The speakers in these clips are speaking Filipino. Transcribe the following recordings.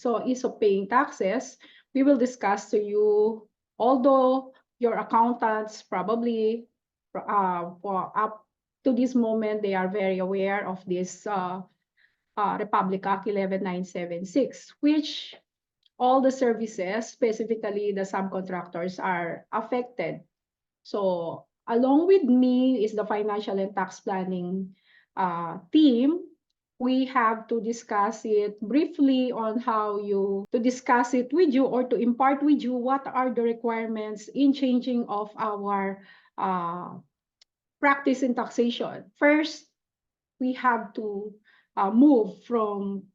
So ease of paying taxes, we will discuss to you, although your accountants probably for up to this moment, they are very aware of this Republic Act 11976, which all the services, specifically the subcontractors, are affected. So along with me is the financial and tax planning team. We have to discuss it briefly on how to discuss it with you or to impart with you what are the requirements in changing of our practice in taxation. First, we have to move from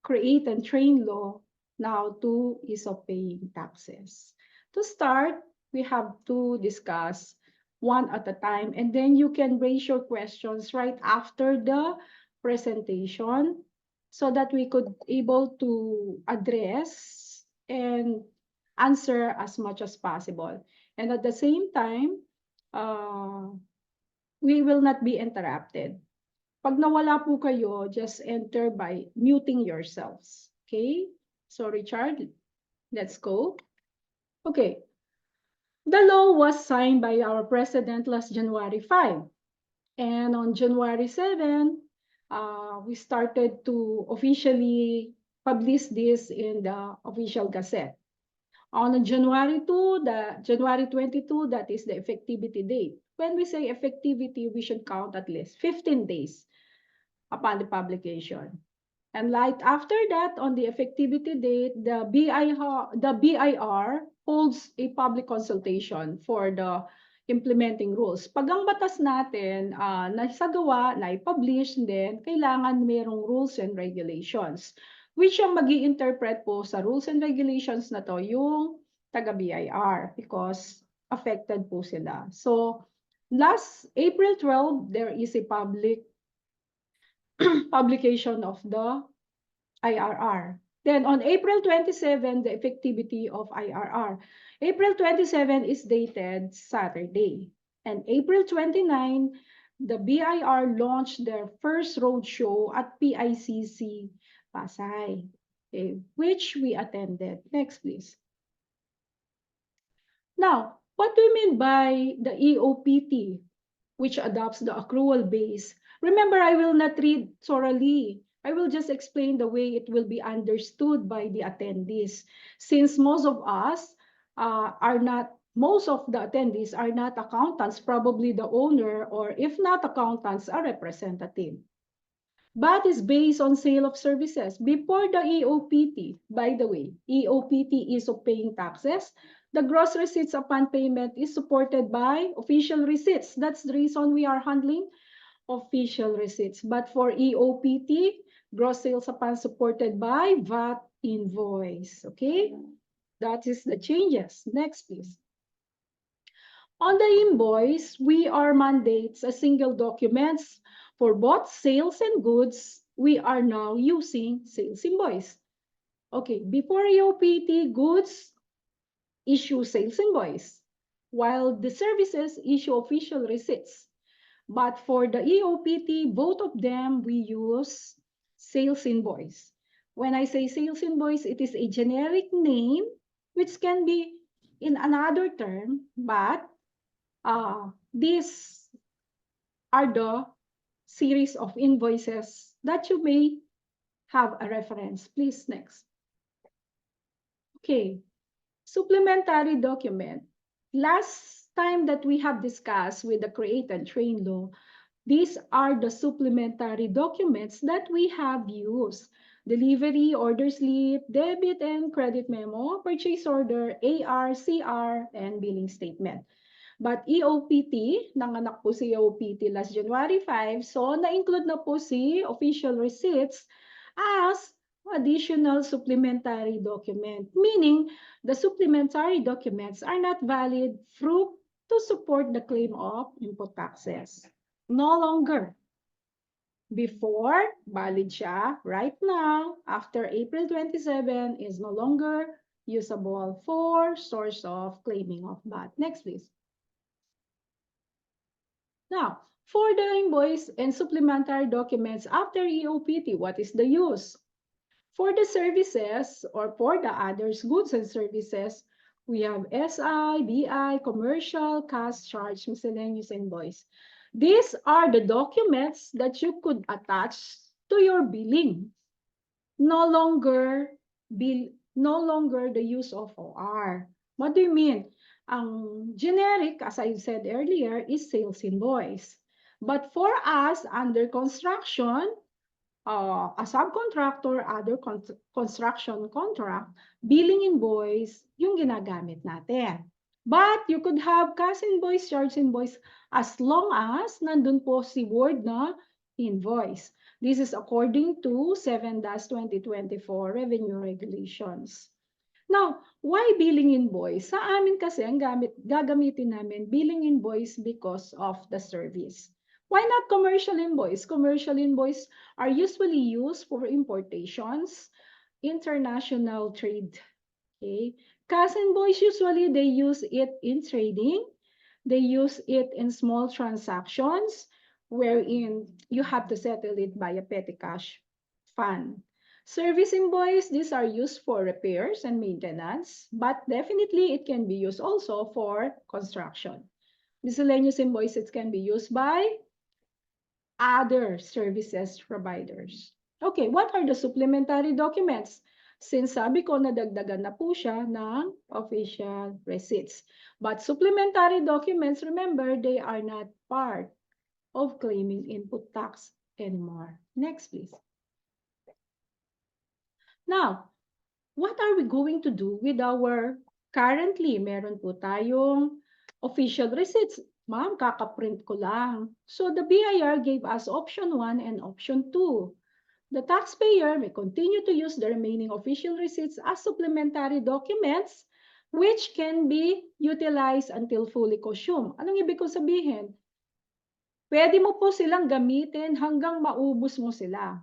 create and train law now to ease of paying taxes. To start, we have to discuss one at a time, and then you can raise your questions right after the presentation so that we could able to address and answer as much as possible. And at the same time, we will not be interrupted. Pag nawala po kayo, just enter by muting yourselves. Okay? So Richard, let's go. Okay. The law was signed by our president last January 5. And on January 7, we started to officially publish this in the official gazette. On January 2, January 22, that is the effectivity date. When we say effectivity, we should count at least 15 days upon the publication. And right after that, on the effectivity date, the BIR holds a public consultation for the implementing rules. Pag ang batas natin nasagawa, na-publish, then kailangan mayroong rules and regulations. Which ang mag-i-interpret po sa rules and regulations na to, yung taga-BIR, because affected po sila. So, last April 12, there is a public publication of the IRR. Then on April 27, the effectivity of IRR. April 27 is dated Saturday. And April 29, the BIR launched their first roadshow at PICC Pasay, okay, which we attended. Next, please. Now, what do you mean by the EOPT, which adopts the accrual base? Remember, I will not read thoroughly. I will just explain the way it will be understood by the attendees. Since most of us most of the attendees are not accountants, probably the owner, or if not accountants, a representative. But is based on sale of services. Before the EOPT, by the way, EOPT is of paying taxes. The gross receipts upon payment is supported by official receipts. That's the reason we are handling official receipts. But for EOPT, gross sales upon supported by VAT invoice. Okay, that is the changes. Next, please. On the invoice, we are mandates a single documents for both sales and goods. We are now using sales invoice. Okay, before EOPT, goods issue sales invoice, while the services issue official receipts. But for the EOPT, both of them, we use sales invoice. When I say sales invoice, it is a generic name, which can be in another term, but these are the series of invoices that you may have a reference. Please, next. Okay, supplementary document. Last time that we have discussed with the create and train law, these are the supplementary documents that we have used. Delivery, order slip, debit and credit memo, purchase order, AR, CR, and billing statement. But EOPT, nanganak po si EOPT last January 5, so na-include na po si official receipts as additional supplementary document, meaning the supplementary documents are not valid proof to support the claim of input taxes. No longer. Before, valid siya. Right now, after April 27, is no longer usable for source of claiming of VAT. Next, please. Now, for the invoice and supplementary documents after EOPT, what is the use? For the services or for the others, goods and services, we have SI, BI, commercial, cash, charge, miscellaneous invoice. These are the documents that you could attach to your billing. No longer the use of OR. What do you mean? Ang generic, as I said earlier, is sales invoice. But for us, under construction, a subcontractor, other construction contract, billing invoice, yung ginagamit natin. But you could have cash invoice, charge invoice, as long as nandun po si word na invoice. This is according to 7-2024 Revenue Regulations. Now, why billing invoice? Sa amin kasi, ang gagamitin namin, billing invoice because of the service. Why not commercial invoice? Commercial invoice are usually used for importations, international trade. Okay? Cash invoice, usually they use it in trading. They use it in small transactions wherein you have to settle it by a petty cash fund. Service invoice, these are used for repairs and maintenance, but definitely it can be used also for construction. Miscellaneous invoices can be used by other services providers. Okay, what are the supplementary documents? Since sabi ko, nadagdagan na po siya ng official receipts. But supplementary documents, remember, they are not part of claiming input tax anymore. Next, please. Now, what are we going to do with our currently? Meron po tayong official receipts. Ma'am, kakaprint ko lang. So the BIR gave us option 1 and option 2. The taxpayer may continue to use the remaining official receipts as supplementary documents which can be utilized until fully consumed. Anong ibig ko sabihin? Pwede mo po silang gamitin hanggang maubos mo sila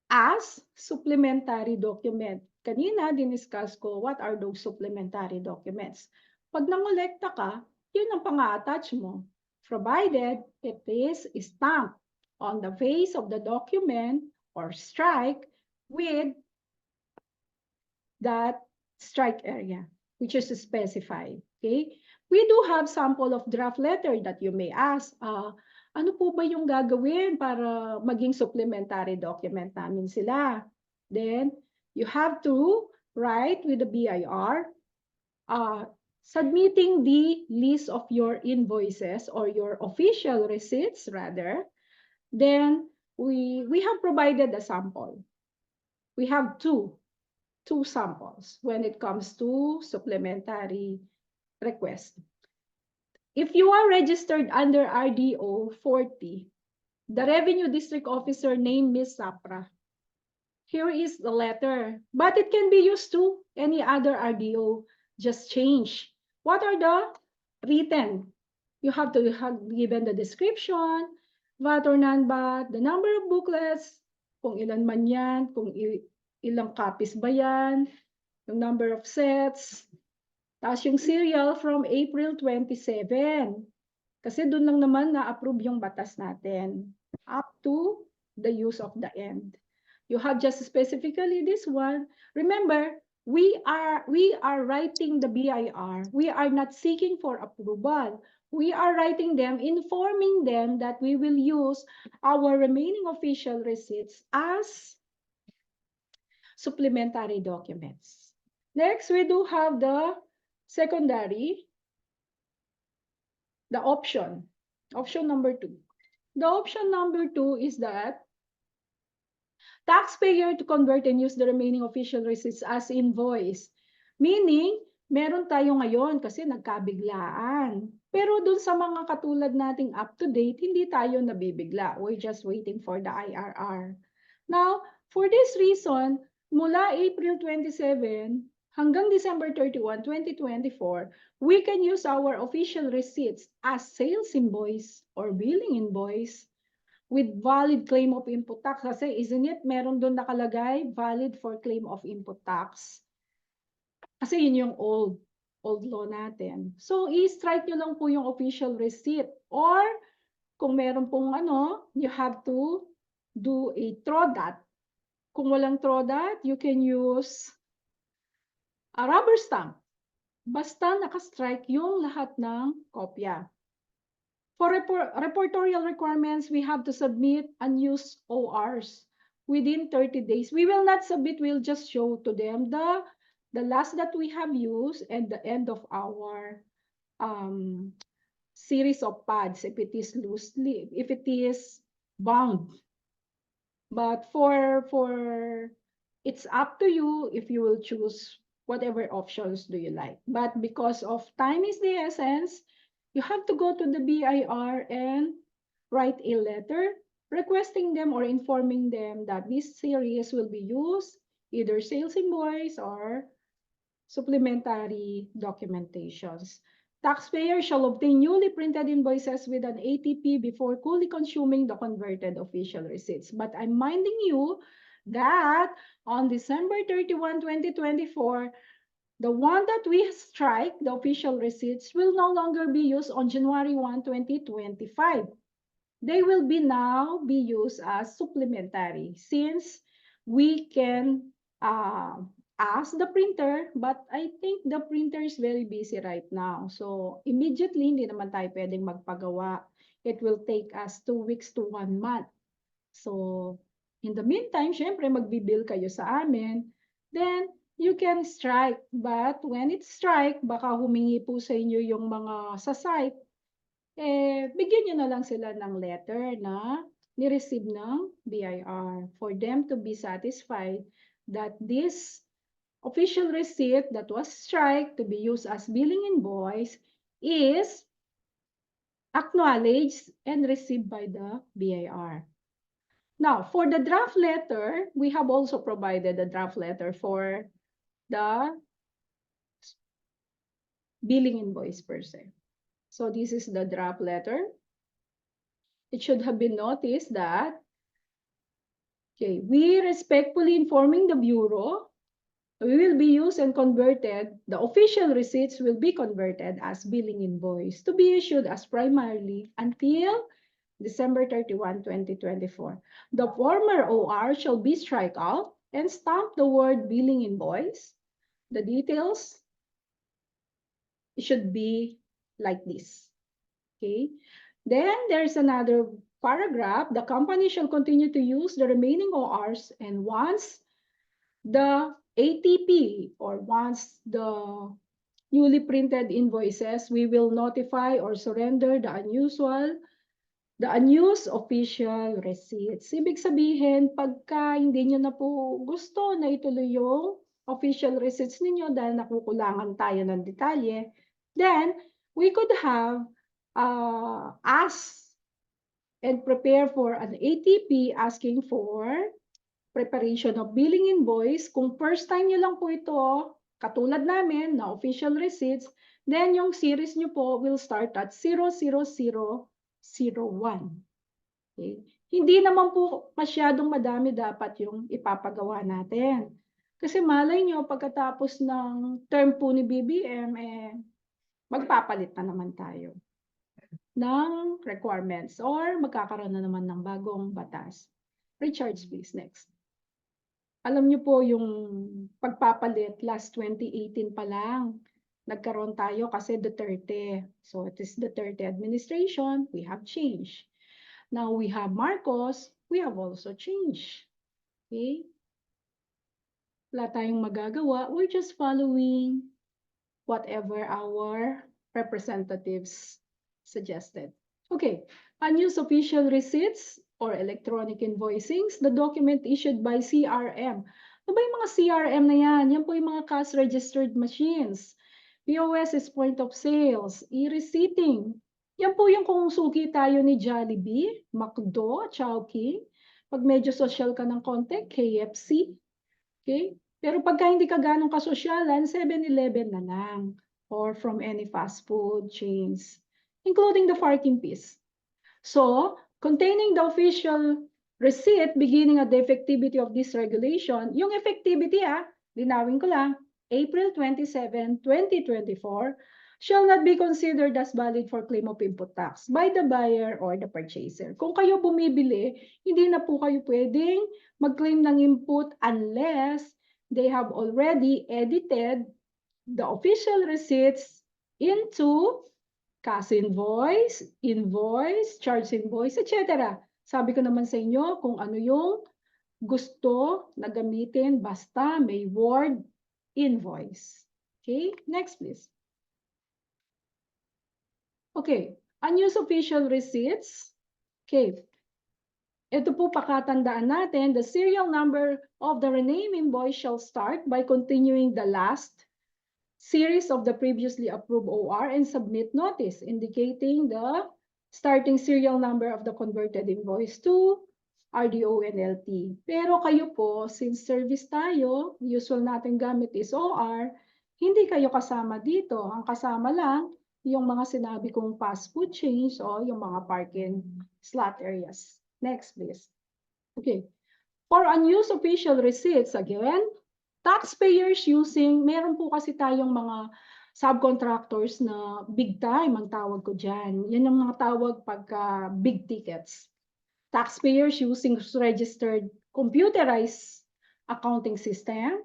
as supplementary document. Kanina, diniscuss ko what are those supplementary documents. Pag nangolekta ka, yun ang pang-attach mo, provided it is stamped on the face of the document or strike with that strike area, which is specified. Okay? We do have sample of draft letter that you may ask, ano po ba yung gagawin para maging supplementary document namin sila? Then, you have to write with the BIR, submitting the list of your invoices or your official receipts rather. Then, we have provided a sample. We have two samples when it comes to supplementary request. If you are registered under RDO 40, the Revenue District Officer named Ms. Sapra, here is the letter, but it can be used to any other RDO, just change. What are the written? You have to have given the description, VAT or non-VAT, the number of booklets, kung ilan man yan, kung ilang copies ba yan, yung number of sets, tapos yung serial from April 27. Kasi doon lang naman na-approve yung batas natin up to the use of the end. You have just specifically this one. Remember, we are writing the BIR. We are not seeking for approval. We are writing them, informing them that we will use our remaining official receipts as supplementary documents. Next, we do have the secondary, the option number 2. The option number 2 is that taxpayer to convert and use the remaining official receipts as invoice. Meaning, meron tayo ngayon kasi nagkabiglaan. Pero dun sa mga katulad nating up to date, hindi tayo nabibigla. We're just waiting for the IRR. Now, for this reason, mula April 27 hanggang December 31, 2024, we can use our official receipts as sales invoice or billing invoice with valid claim of input tax. Kasi isn't it, meron doon nakalagay, valid for claim of input tax. Kasi yun yung old law natin. So, i-strike nyo lang po yung official receipt. Or, kung meron pong you have to do a TRODAT Kung walang TRODAT, you can use a rubber stamp. Basta nakastrike yung lahat ng kopya. For reportorial requirements, we have to submit unused ORs within 30 days. We will not submit, we'll just show to them the last that we have used and the end of our series of pads if it is loosely, if it is bound. But for it's up to you if you will choose whatever options do you like. But because of time is the essence, you have to go to the BIR and write a letter requesting them or informing them that this series will be used, either sales invoice or supplementary documentations. Taxpayers shall obtain newly printed invoices with an ATP before fully consuming the converted official receipts. But I'm minding you that on December 31, 2024, the one that we strike, the official receipts, will no longer be used on January 1, 2025. They will be now be used as supplementary since we can ask the printer, but I think the printer is very busy right now. So immediately, hindi naman tayo pwedeng magpagawa. It will take us 2 weeks to 1 month. So in the meantime, syempre magbibill kayo sa amin. Then you can strike. But when it's strike, baka humingi po sa inyo yung mga sa site. Bigyan nyo na lang sila ng letter na ni-receive ng BIR for them to be satisfied that this official receipt that was strike to be used as billing invoice is acknowledged and received by the BIR. Now, for the draft letter, we have also provided a draft letter for the billing invoice per se. So this is the draft letter. It should have been noticed that, okay, we respectfully informing the Bureau, we will be used and converted, the official receipts will be converted as billing invoice to be issued as primarily until December 31, 2024. The former OR shall be strike out and stamp the word billing invoice. The details should be like this. Okay. Then there's another paragraph. The company shall continue to use the remaining ORs, and once the ATP or once the newly printed invoices, we will notify or surrender the unused official receipts. Ibig sabihin, pagka hindi nyo na po gusto na ituloy yung official receipts ninyo dahil nakukulangan tayo ng detalye, then we could have ask and prepare for an ATP asking for preparation of billing invoice. Kung first time nyo lang po ito, katulad namin na official receipts, then yung series nyo po will start at 00001. Okay? Hindi naman po masyadong madami dapat yung ipapagawa natin. Kasi malay nyo, pagkatapos ng term po ni BBM, magpapalit na naman tayo ng requirements or magkakaroon na naman ng bagong batas. Richards, please, next. Alam niyo po yung pagpapalit last 2018 pa lang, nagkaroon tayo kasi Duterte. So it is Duterte administration, we have changed. Now we have Marcos, we have also changed. Okay? Wala tayong magagawa, we're just following whatever our representatives suggested. Okay, unused official receipts or electronic invoicings, the document issued by CRM. Ano ba yung mga CRM na yan? Yan po yung mga cash registered machines. POS is point of sales, e-receipting. Yan po yung kung suki tayo ni Jollibee, McDo, Chowking. Pag medyo social ka ng konti, KFC. Okay? Pero pagka hindi ka ganong kasosyalan, 7-Eleven na lang. Or from any fast food chains, including the parking fees. So, containing the official receipt beginning at the effectivity of this regulation, yung effectivity linawin ko lang, April 27, 2024, shall not be considered as valid for claim of input tax by the buyer or the purchaser. Kung kayo bumibili, hindi na po kayo pwedeng mag-claim ng input unless they have already edited the official receipts into cash invoice, invoice, charge invoice, etc. Sabi ko naman sa inyo kung ano yung gusto na gamitin basta may word invoice. Okay, next please. Okay, unused official receipts. Okay, ito po pakatandaan natin, the serial number of the renamed invoice shall start by continuing the last series of the previously approved OR and submit notice indicating the starting serial number of the converted invoice to RDO and LT. Pero kayo po, since service tayo, usual natin gamit is OR, hindi kayo kasama dito. Ang kasama lang, yung mga sinabi kong fast food chains o yung mga parking slot areas. Next, please. Okay. For unused official receipts, again, taxpayers using, meron po kasi tayong mga subcontractors na big time ang tawag ko dyan. Yan ang mga tawag pagka big tickets. Taxpayers using registered computerized accounting system,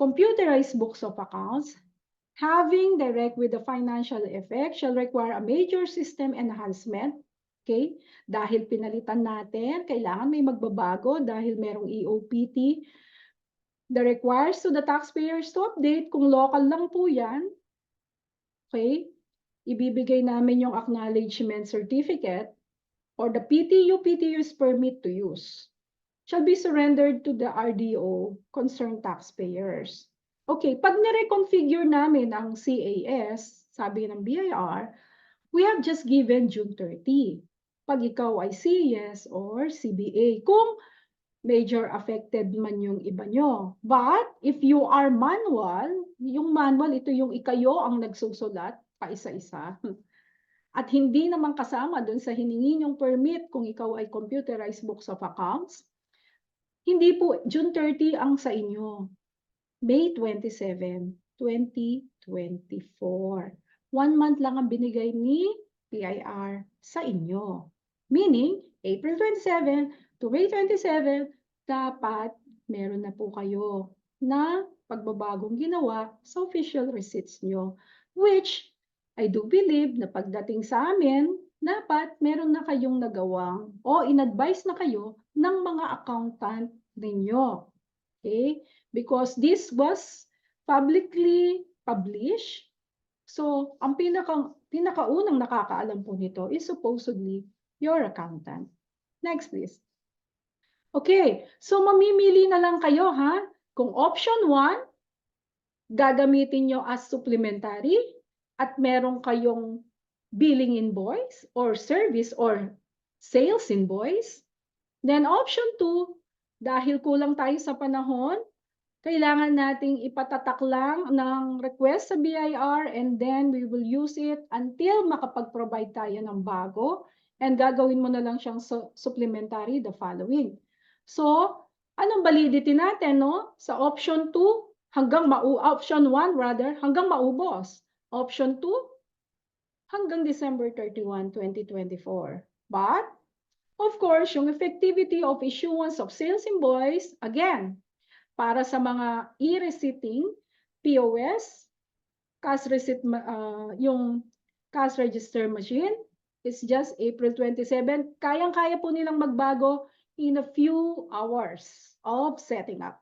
computerized books of accounts, having direct with the financial effect shall require a major system enhancement. Okay? Dahil pinalitan natin, kailangan may magbabago dahil merong EOPT. The requires to the taxpayers to update kung local lang po yan. Okay? Ibibigay namin yung acknowledgement certificate or the PTU's permit to use shall be surrendered to the RDO concerned taxpayers. Okay, pag nire-configure namin ang CAS, sabi ng BIR, we have just given June 30. Pag ikaw ay CES or CBA, kung major affected man yung iba nyo. But if you are manual, yung manual, ito yung ikayo ang nagsusulat pa isa-isa. At hindi naman kasama dun sa hiningi yung permit kung ikaw ay computerized books of accounts, hindi po June 30 ang sa inyo. May 27, 2024. 1 month lang ang binigay ni PIR sa inyo. Meaning, April 27 to May 27, dapat meron na po kayo na pagbabagong ginawa sa official receipts nyo. Which, I do believe na pagdating sa amin, dapat meron na kayong nagawang o in-advise na kayo ng mga accountant ninyo. Okay? Because this was publicly published. So, ang pinakaunang nakakaalam po nito is supposedly your accountant. Next, please. Okay, so mamimili na lang kayo, ha? Kung option 1, gagamitin nyo as supplementary at meron kayong billing invoice or service or sales invoice. Then option 2, dahil kulang tayo sa panahon, kailangan nating ipatatak lang ng request sa BIR and then we will use it until makapag-provide tayo ng bago and gagawin mo na lang siyang supplementary the following. So, anong validity natin, no? Sa option 2, option 1 rather, hanggang maubos. Option 2, hanggang December 31, 2024. But, of course, yung effectivity of issuance of sales invoice, again, para sa mga e-receipting, POS, cash receipt, yung cash register machine, is just April 27. Kayang-kaya po nilang magbago in a few hours of setting up.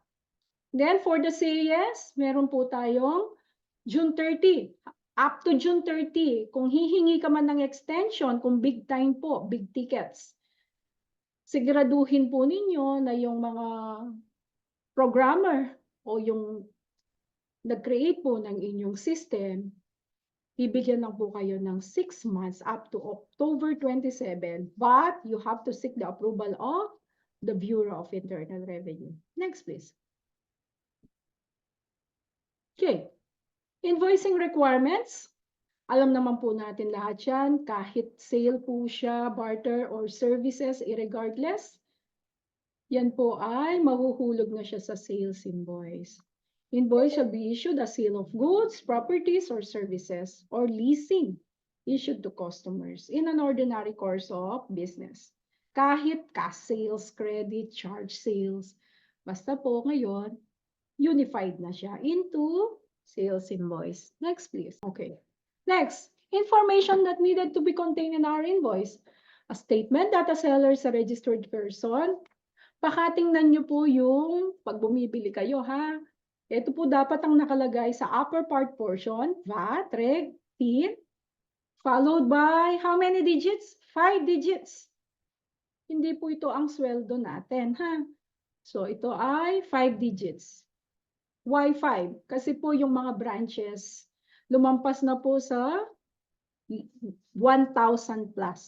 Then for the CAS, meron po tayong June 30. Up to June 30, kung hihingi ka man ng extension, kung big time po, big tickets, siguraduhin po ninyo na yung mga programmer o yung nag-create po ng inyong system, bibigyan lang po kayo ng 6 months up to October 27, but you have to seek the approval of the Bureau of Internal Revenue. Next, please. Okay. Invoicing requirements. Alam naman po natin lahat yan, kahit sale po siya, barter, or services, irregardless, yan po ay mahuhulog na siya sa sales invoice. Invoice shall be issued as sale of goods, properties, or services, or leasing issued to customers in an ordinary course of business. Kahit cash sales, credit, charge sales, basta po ngayon, unified na siya into sales invoice. Next, please. Okay. Next, information that needed to be contained in our invoice. A statement that a seller is a registered person. Pakatingnan nyo po yung pag bumibili kayo, ha? Ito po dapat ang nakalagay sa upper part portion, VAT, Reg, TIN, followed by how many digits? 5 digits. Hindi po ito ang sweldo natin, ha? So, ito ay 5 digits. Why 5? Kasi po yung mga branches, lumampas na po sa 1,000 plus.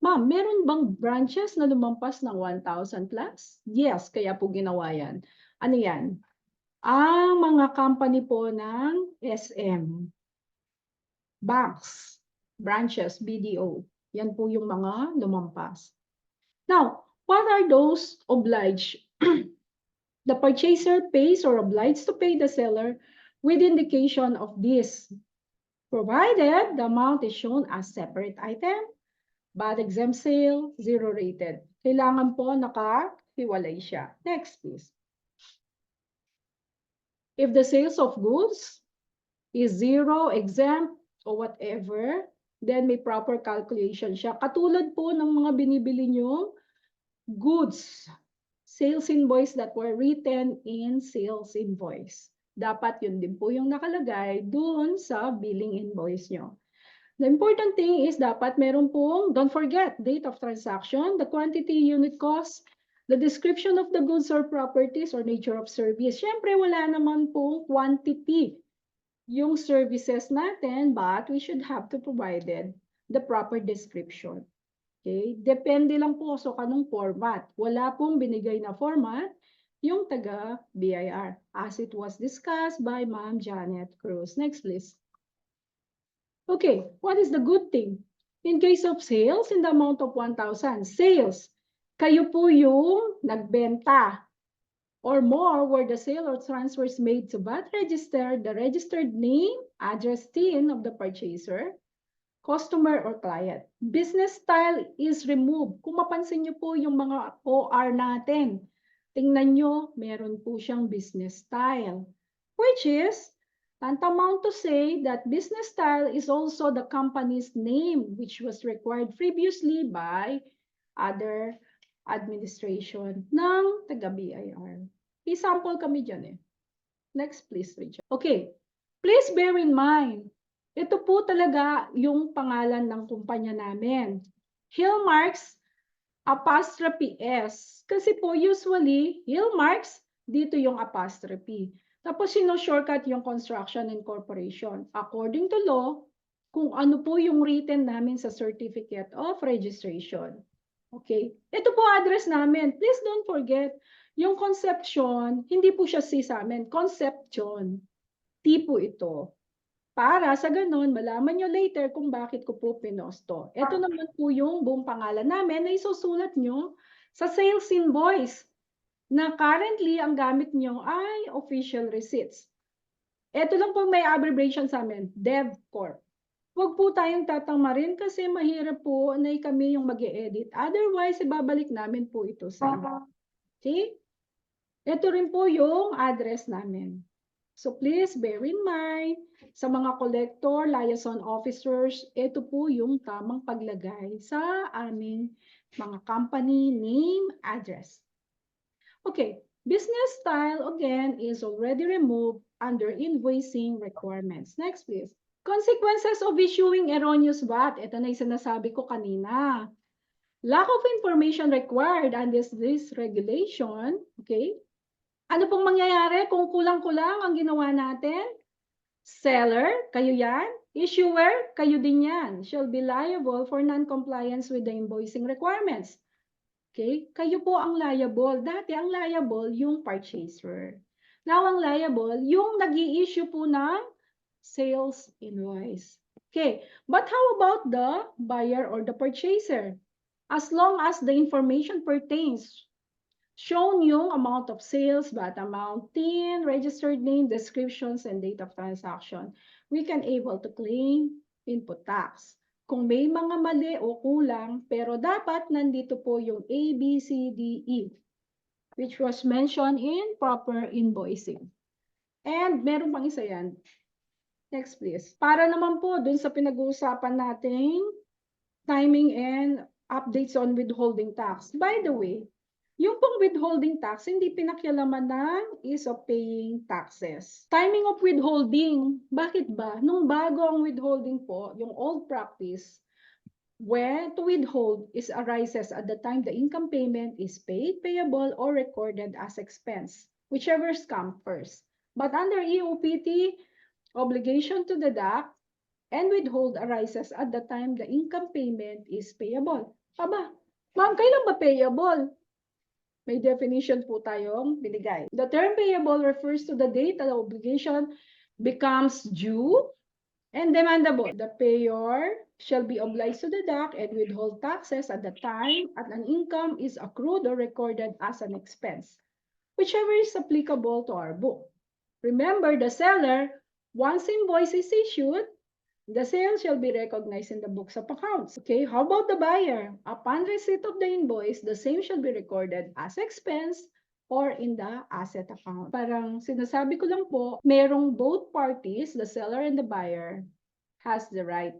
Ma'am, meron bang branches na lumampas ng 1,000 plus? Yes, kaya po ginawa yan. Ano yan? Ang mga company po ng SM. Banks, branches, BDO. Yan po yung mga lumampas. Now, what are those obliged? The purchaser pays or obliged to pay the seller with indication of this, provided the amount is shown as separate item, VAT exempt sale, zero rated. Kailangan po nakahiwalay siya. Next, please. If the sales of goods is zero, exempt, or whatever, then may proper calculation siya. Katulad po ng mga binibili nyo goods, sales invoice that were written in sales invoice. Dapat yun din po yung nakalagay dun sa billing invoice nyo. The important thing is dapat meron pong, don't forget, date of transaction, the quantity, unit cost, the description of the goods or properties or nature of service. Siyempre, wala naman pong quantity yung services natin, but we should have to provide the proper description. Okay? Depende lang po sa kanong format. Wala pong binigay na format yung taga-BIR, as it was discussed by Ma'am Janet Cruz. Next, please. Okay, what is the good thing? In case of sales, in the amount of 1,000, sales, kayo po yung nagbenta or more where the sale or transfer is made to VAT register, the registered name, address, TIN of the purchaser, customer or client. Business style is removed. Kung mapansin nyo po yung mga OR natin, tingnan nyo, meron po siyang business style, which is tantamount to say that business style is also the company's name, which was required previously by other administration ng taga-BIR. I-sample kami dyan eh. Next please, Richard. Okay, please bear in mind, ito po talaga yung pangalan ng kumpanya namin. Hillmarks apostrophe S. Kasi po usually, Hillmarks, dito yung apostrophe. Tapos shortcut yung construction and corporation. According to law, kung ano po yung written namin sa certificate of registration. Okay? Ito po address namin. Please don't forget, yung conception, hindi po siya C sa amin. Conception. T po ito. Para sa ganun, malaman nyo later kung bakit ko po pinosto. Ito naman po yung buong pangalan namin na isusulat nyo sa sales invoice na currently ang gamit nyo ay official receipts. Ito lang po may abbreviation sa amin, DevCorp. Huwag po tayong tatamarin kasi mahirap po na kami yung mag-e-edit. Otherwise, ibabalik namin po ito sa inyo. Okay? Ito rin po yung address namin. So please bear in mind, sa mga collector, liaison officers, ito po yung tamang paglagay sa aming mga company name, address. Okay, business style again is already removed under invoicing requirements. Next please. Consequences of issuing erroneous VAT. Ito na yung sinasabi ko kanina. Lack of information required under this regulation. Okay. Ano pong mangyayari kung kulang-kulang ang ginawa natin? Seller, kayo yan. Issuer, kayo din yan. Shall be liable for non-compliance with the invoicing requirements. Okay? Kayo po ang liable. Dati ang liable yung purchaser. Now ang liable yung nag-i-issue po ng sales invoice. Okay, but how about the buyer or the purchaser? As long as the information pertains shown yung amount of sales, VAT amount, TIN, registered name, descriptions, and date of transaction. We can able to claim input tax. Kung may mga mali o kulang, pero dapat nandito po yung A, B, C, D, E, which was mentioned in proper invoicing. And meron pang isa yan. Next, please. Para naman po dun sa pinag-uusapan nating timing and updates on withholding tax. By the way, yung pong withholding tax, hindi pinakialaman ng ease of paying taxes. Timing of withholding, bakit ba? Nung bago ang withholding po, yung old practice, when to withhold is arises at the time the income payment is paid, payable, or recorded as expense, whichever's come first. But under EOPT, obligation to deduct and withhold arises at the time the income payment is payable. Aba, ma'am, kailan ba payable? May definition po tayong binigay. The term payable refers to the date that the obligation becomes due and demandable. The payer shall be obliged to deduct and withhold taxes at the time at an income is accrued or recorded as an expense, whichever is applicable to our book. Remember, the seller, once invoice is issued, the sale shall be recognized in the books of accounts. Okay, how about the buyer? Upon receipt of the invoice, the same shall be recorded as expense or in the asset account. Parang sinasabi ko lang po, merong both parties, the seller and the buyer, has the right.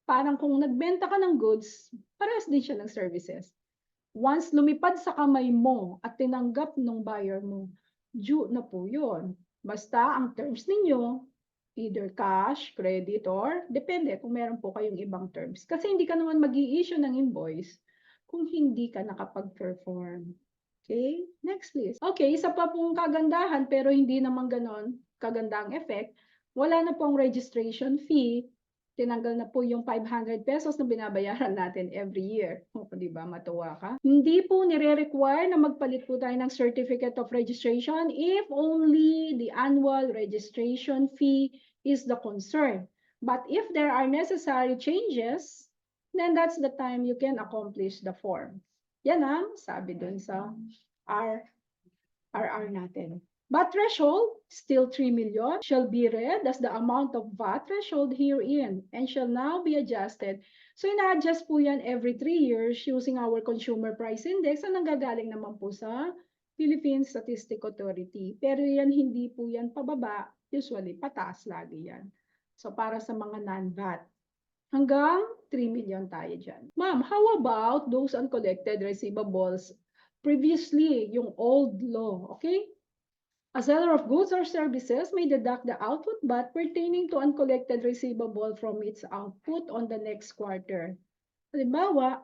Parang kung nagbenta ka ng goods, parehas din siya ng services. Once lumipad sa kamay mo at tinanggap ng buyer mo, due na po yun. Basta ang terms ninyo, either cash, credit, or depende kung meron po kayong ibang terms. Kasi hindi ka naman mag-i-issue ng invoice kung hindi ka nakapag-perform. Okay? Next please. Okay, isa pa pong kagandahan pero hindi naman ganon kagandang effect. Wala na pong registration fee. Tinanggal na po yung 500 pesos na binabayaran natin every year. O, di ba? Matuwa ka. Hindi po nire-require na magpalit po tayo ng certificate of registration if only the annual registration fee is the concern. But if there are necessary changes, then that's the time you can accomplish the form. Yan ang sabi dun sa RR natin. VAT threshold, still 3 million, shall be read as the amount of VAT threshold herein and shall now be adjusted. So ina-adjust po yan every 3 years using our Consumer Price Index na nanggagaling naman po sa Philippine Statistic Authority. Pero yan hindi po yan pababa, usually pataas lagi yan. So para sa mga non-VAT. Hanggang 3 million tayo dyan. Ma'am, how about those uncollected receivables? Previously, yung old law, okay? A seller of goods or services may deduct the output VAT pertaining to uncollected receivable from its output on the next quarter. Halimbawa,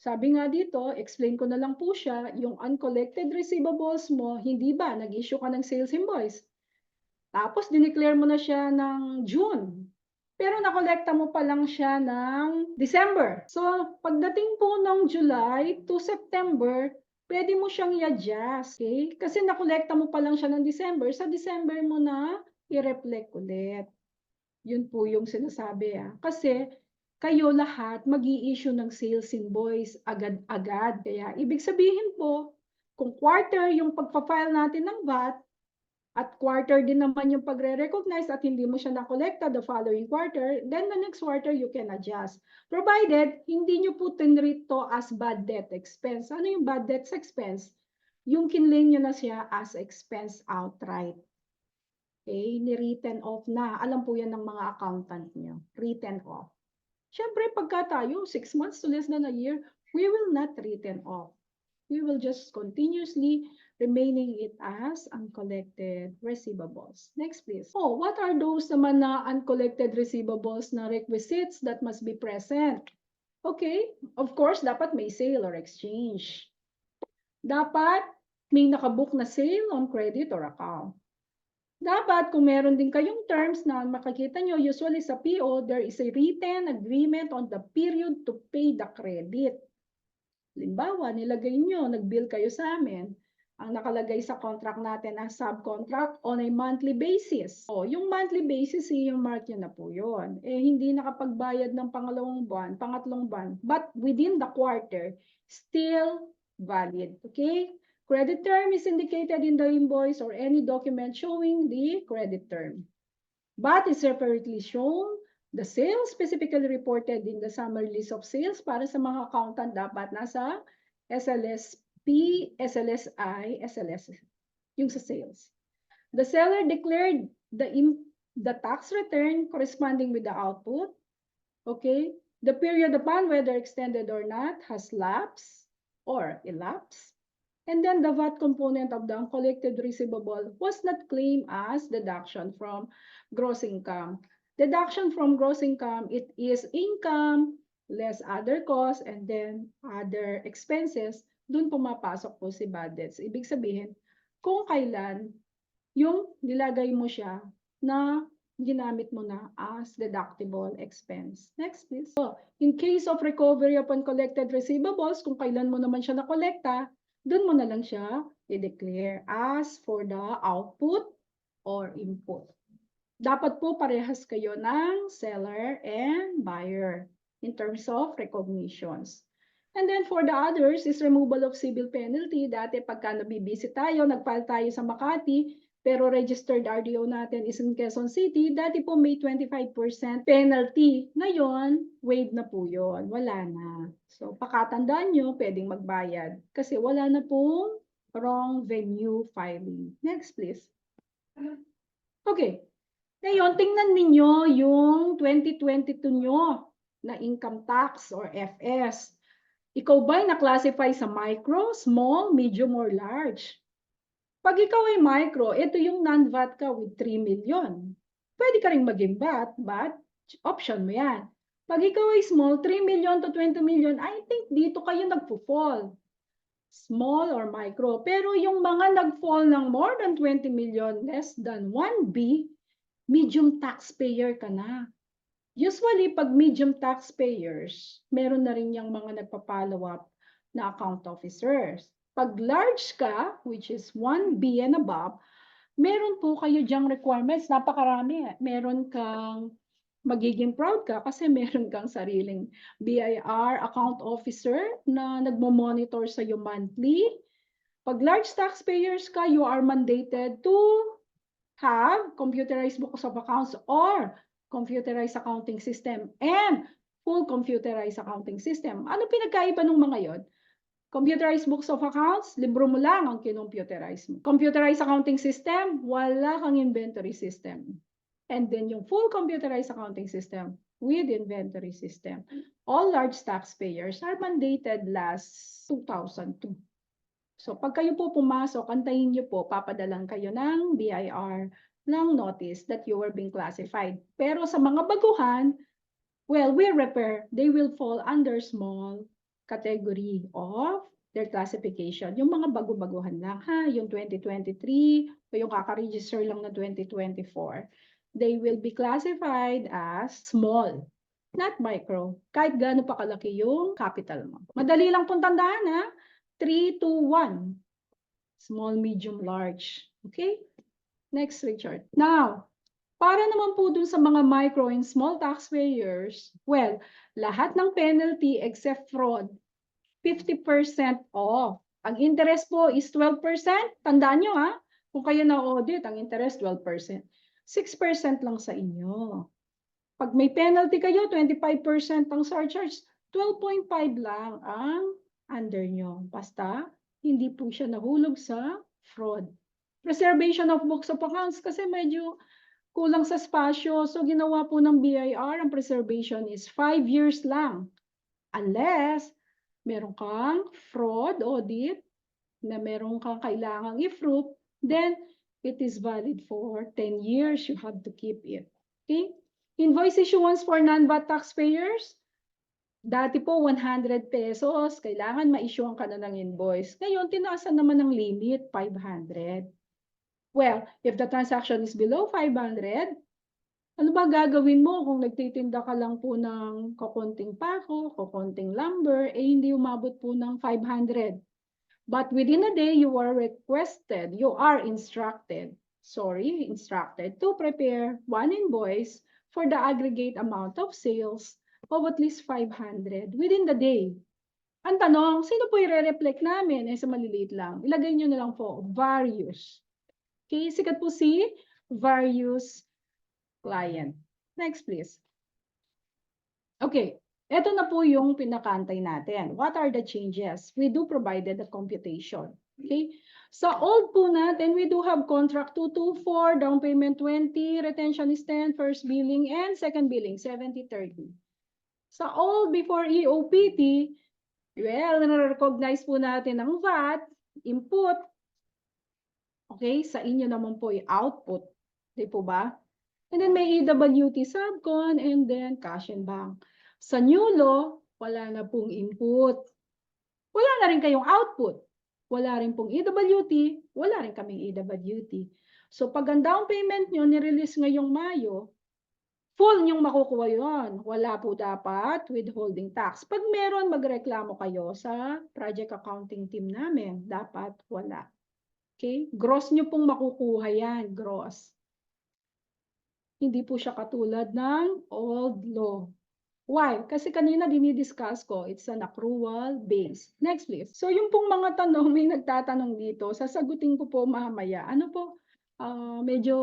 sabi nga dito, explain ko na lang po siya, yung uncollected receivables mo, hindi ba nag-issue ka ng sales invoice? Tapos dineclare mo na siya ng June. Pero nakolekta mo pa lang siya ng December. So, pagdating po ng July to September, pwede mo siyang i-adjust, okay? Kasi nakolekta mo pa lang siya ng December, sa December mo na i-reflect ulit. Yun po yung sinasabi. Kasi kayo lahat mag-i-issue ng sales invoice agad-agad. Kaya ibig sabihin po, kung quarter yung pagpa-file natin ng VAT, at quarter din naman yung pagre-recognize at hindi mo siya nakolekta the following quarter, then the next quarter you can adjust. Provided, hindi nyo po tinreat to as bad debt expense. Ano yung bad debts expense? Yung kinlaim nyo na siya as expense outright. Okay, ni-written off na. Alam po yan ng mga accountant nyo. Written off. Siyempre, pagka tayo, 6 months to less than a year, we will not written off. We will just continuously remaining it as uncollected receivables. Next, please. Oh, what are those naman na uncollected receivables na requisites that must be present? Okay, of course, dapat may sale or exchange. Dapat may nakabook na sale on credit or account. Dapat kung meron din kayong terms na makikita nyo, usually sa PO, there is a written agreement on the period to pay the credit. Halimbawa, nilagay nyo, nag-bill kayo sa amin. Ang nakalagay sa contract natin as subcontract on a monthly basis. O, yung monthly basis, yung mark nyo na po yun. Eh, hindi nakapagbayad ng pangalawang buwan, pangatlong buwan, but within the quarter, still valid. Okay? Credit term is indicated in the invoice or any document showing the credit term. But is separately shown the sales specifically reported in the summary list of sales para sa mga accountant dapat nasa SLSP, SLSI, SLS, yung sa sales. The seller declared the tax return corresponding with the output. Okay, the period upon whether extended or not has lapsed or elapsed. And then the VAT component of the uncollected receivable was not claimed as deduction from gross income. Deduction from gross income, it is income less other costs and then other expenses. Doon pumapasok po si bad debts. Ibig sabihin, kung kailan yung nilagay mo siya na ginamit mo na as deductible expense. Next, please. So, in case of recovery upon collected receivables, kung kailan mo naman siya nakolekta, doon mo na lang siya i-declare as for the output or input. Dapat po parehas kayo ng seller and buyer in terms of recognitions. And then for the others is removal of civil penalty. Dati pagka nabibisi tayo, nagfile tayo sa Makati, pero registered RDO natin is in Quezon City, dati po may 25% penalty. Ngayon, waived na po yun. Wala na. So, pakatandaan nyo, pwedeng magbayad. Kasi wala na pong wrong venue filing. Next, please. Okay. Ngayon, tingnan ninyo yung 2022 nyo na income tax or FS. Ikaw ba'y na-classify sa micro, small, medium, or large? Pag ikaw ay micro, ito yung non-VAT ka with 3 million. Pwede ka rin maging VAT, but option mo yan. Pag ikaw ay small, 3 million to 20 million, I think dito kayo nagpo-fall. Small or micro. Pero yung mga nag-fall ng more than 20 million, less than 1B, medium taxpayer ka na. Usually, pag medium taxpayers, meron na rin yung mga nagpa-follow up na account officers. Pag large ka, which is 1B and above, meron po kayo dyang requirements. Napakarami. Meron kang magiging proud ka kasi meron kang sariling BIR account officer na nagmo-monitor sa iyo monthly. Pag large taxpayers ka, you are mandated to have computerized books of accounts or computerized accounting system and full computerized accounting system. Ano pinagkaiba ng mga yon? Computerized books of accounts, libro mo lang ang kinomputerize mo. Computerized accounting system, wala kang inventory system. And then yung full computerized accounting system with inventory system. All large taxpayers are mandated last 2002. So pag kayo po pumasok, antayin nyo po, papadalang kayo ng BIR ng notice that you were being classified. Pero sa mga baguhan, well, we repair, they will fall under small category of their classification. Yung mga bago-baguhan lang, ha? Yung 2023 o yung kaka-register lang na 2024, they will be classified as small, not micro. Kahit gaano pa kalaki yung capital mo. Madali lang pong tandaan, ha? 3, 2, 1. Small, medium, large. Okay? Next, Richard. Now, para naman po dun sa mga micro and small taxpayers, well, lahat ng penalty except fraud, 50% off. Ang interest po is 12%. Tandaan nyo ha, kung kayo na-audit, ang interest 12%. 6% lang sa inyo. Pag may penalty kayo, 25% ang surcharge, 12.5 lang ang under nyo. Basta, hindi po siya nahulog sa fraud. Preservation of books of accounts kasi medyo kulang sa spasyo. So, ginawa po ng BIR, ang preservation is 5 years lang. Unless, meron kang fraud audit, na meron kang kailangang i-prove, then, it is valid for 10 years. You have to keep it. Okay? Invoice issuance for non-VAT taxpayers. Dati po, 100 pesos. Kailangan ma-issuean ka na ng invoice. Ngayon, tinaasan naman ng limit, 500. Well, if the transaction is below 500, ano ba gagawin mo kung nagtitinda ka lang po ng kukunting pako, kukunting lumber, eh hindi umabot po ng 500. But within a day, you are instructed to prepare one invoice for the aggregate amount of sales of at least 500 within the day. Ang tanong, sino po i-re-reflect namin? Sa maliliit lang. Ilagay nyo na lang po, various. Okay, sikat po si various client. Next, please. Okay, ito na po yung pinakantay natin. What are the changes? We do provided the computation. Okay, sa old po natin, we do have contract 224, down payment 20, retention is 10, first billing, and second billing, 70-30. Sa old before EOPT, well, na-recognize po natin ang VAT, input. Okay, sa inyo naman po yung output. Di po ba? And then may EWT subcon and then cash and bank. Sa new law, wala na pong input. Wala na rin kayong output. Wala rin pong EWT, wala rin kaming EWT. So pag ang down payment nyo nirelease ngayong Mayo, full nyong makukuha yun. Wala po dapat withholding tax. Pag meron, magreklamo kayo sa project accounting team namin. Dapat wala. Okay? Gross nyo pong makukuha yan. Gross. Hindi po siya katulad ng old law. Why? Kasi kanina dinidiscuss ko, it's an accrual base. Next please. So yung pong mga tanong, may nagtatanong dito, sasagutin ko po mamaya. Ano po? Medyo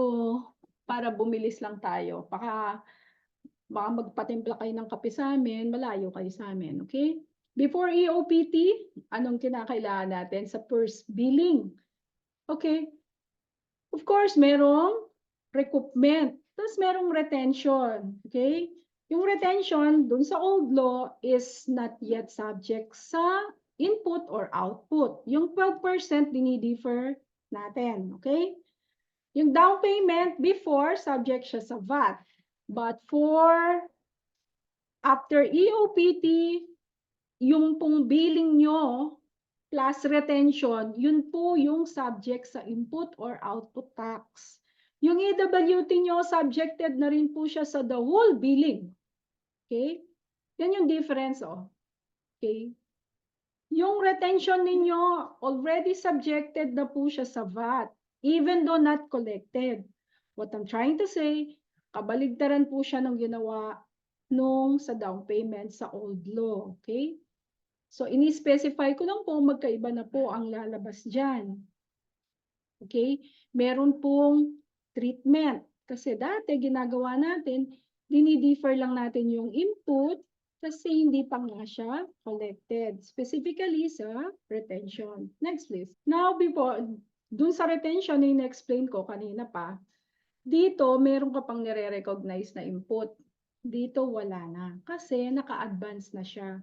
para bumilis lang tayo. Baka magpatimpla kayo ng kape sa amin, malayo kayo sa amin, okay? Before EOPT, anong kinakailangan natin sa first billing? Okay. Of course, merong recoupment. Tapos merong retention. Okay? Yung retention, dun sa old law, is not yet subject sa input or output. Yung 12% dinidefer natin. Okay? Yung down payment, before, subject siya sa VAT. But for after EOPT, yung pong billing nyo plus retention, yun po yung subject sa input or output tax. Yung EWT nyo, subjected na rin po siya sa the whole billing. Okay? Yan yung difference, oh. Okay? Yung retention ninyo, already subjected na po siya sa VAT, even though not collected. What I'm trying to say, kabaligtaran po siya ng ginawa nung sa down payment sa old law. Okay? So, ini-specify ko lang po, magkaiba na po ang lalabas dyan. Okay? Meron pong treatment. Kasi dati, ginagawa natin, dinidiffer lang natin yung input kasi hindi pa nga siya collected. Specifically sa retention. Next, please. Now, before, dun sa retention na in-explain ko kanina pa, dito, meron ka pang nire-recognize na input. Dito, wala na. Kasi naka-advance na siya.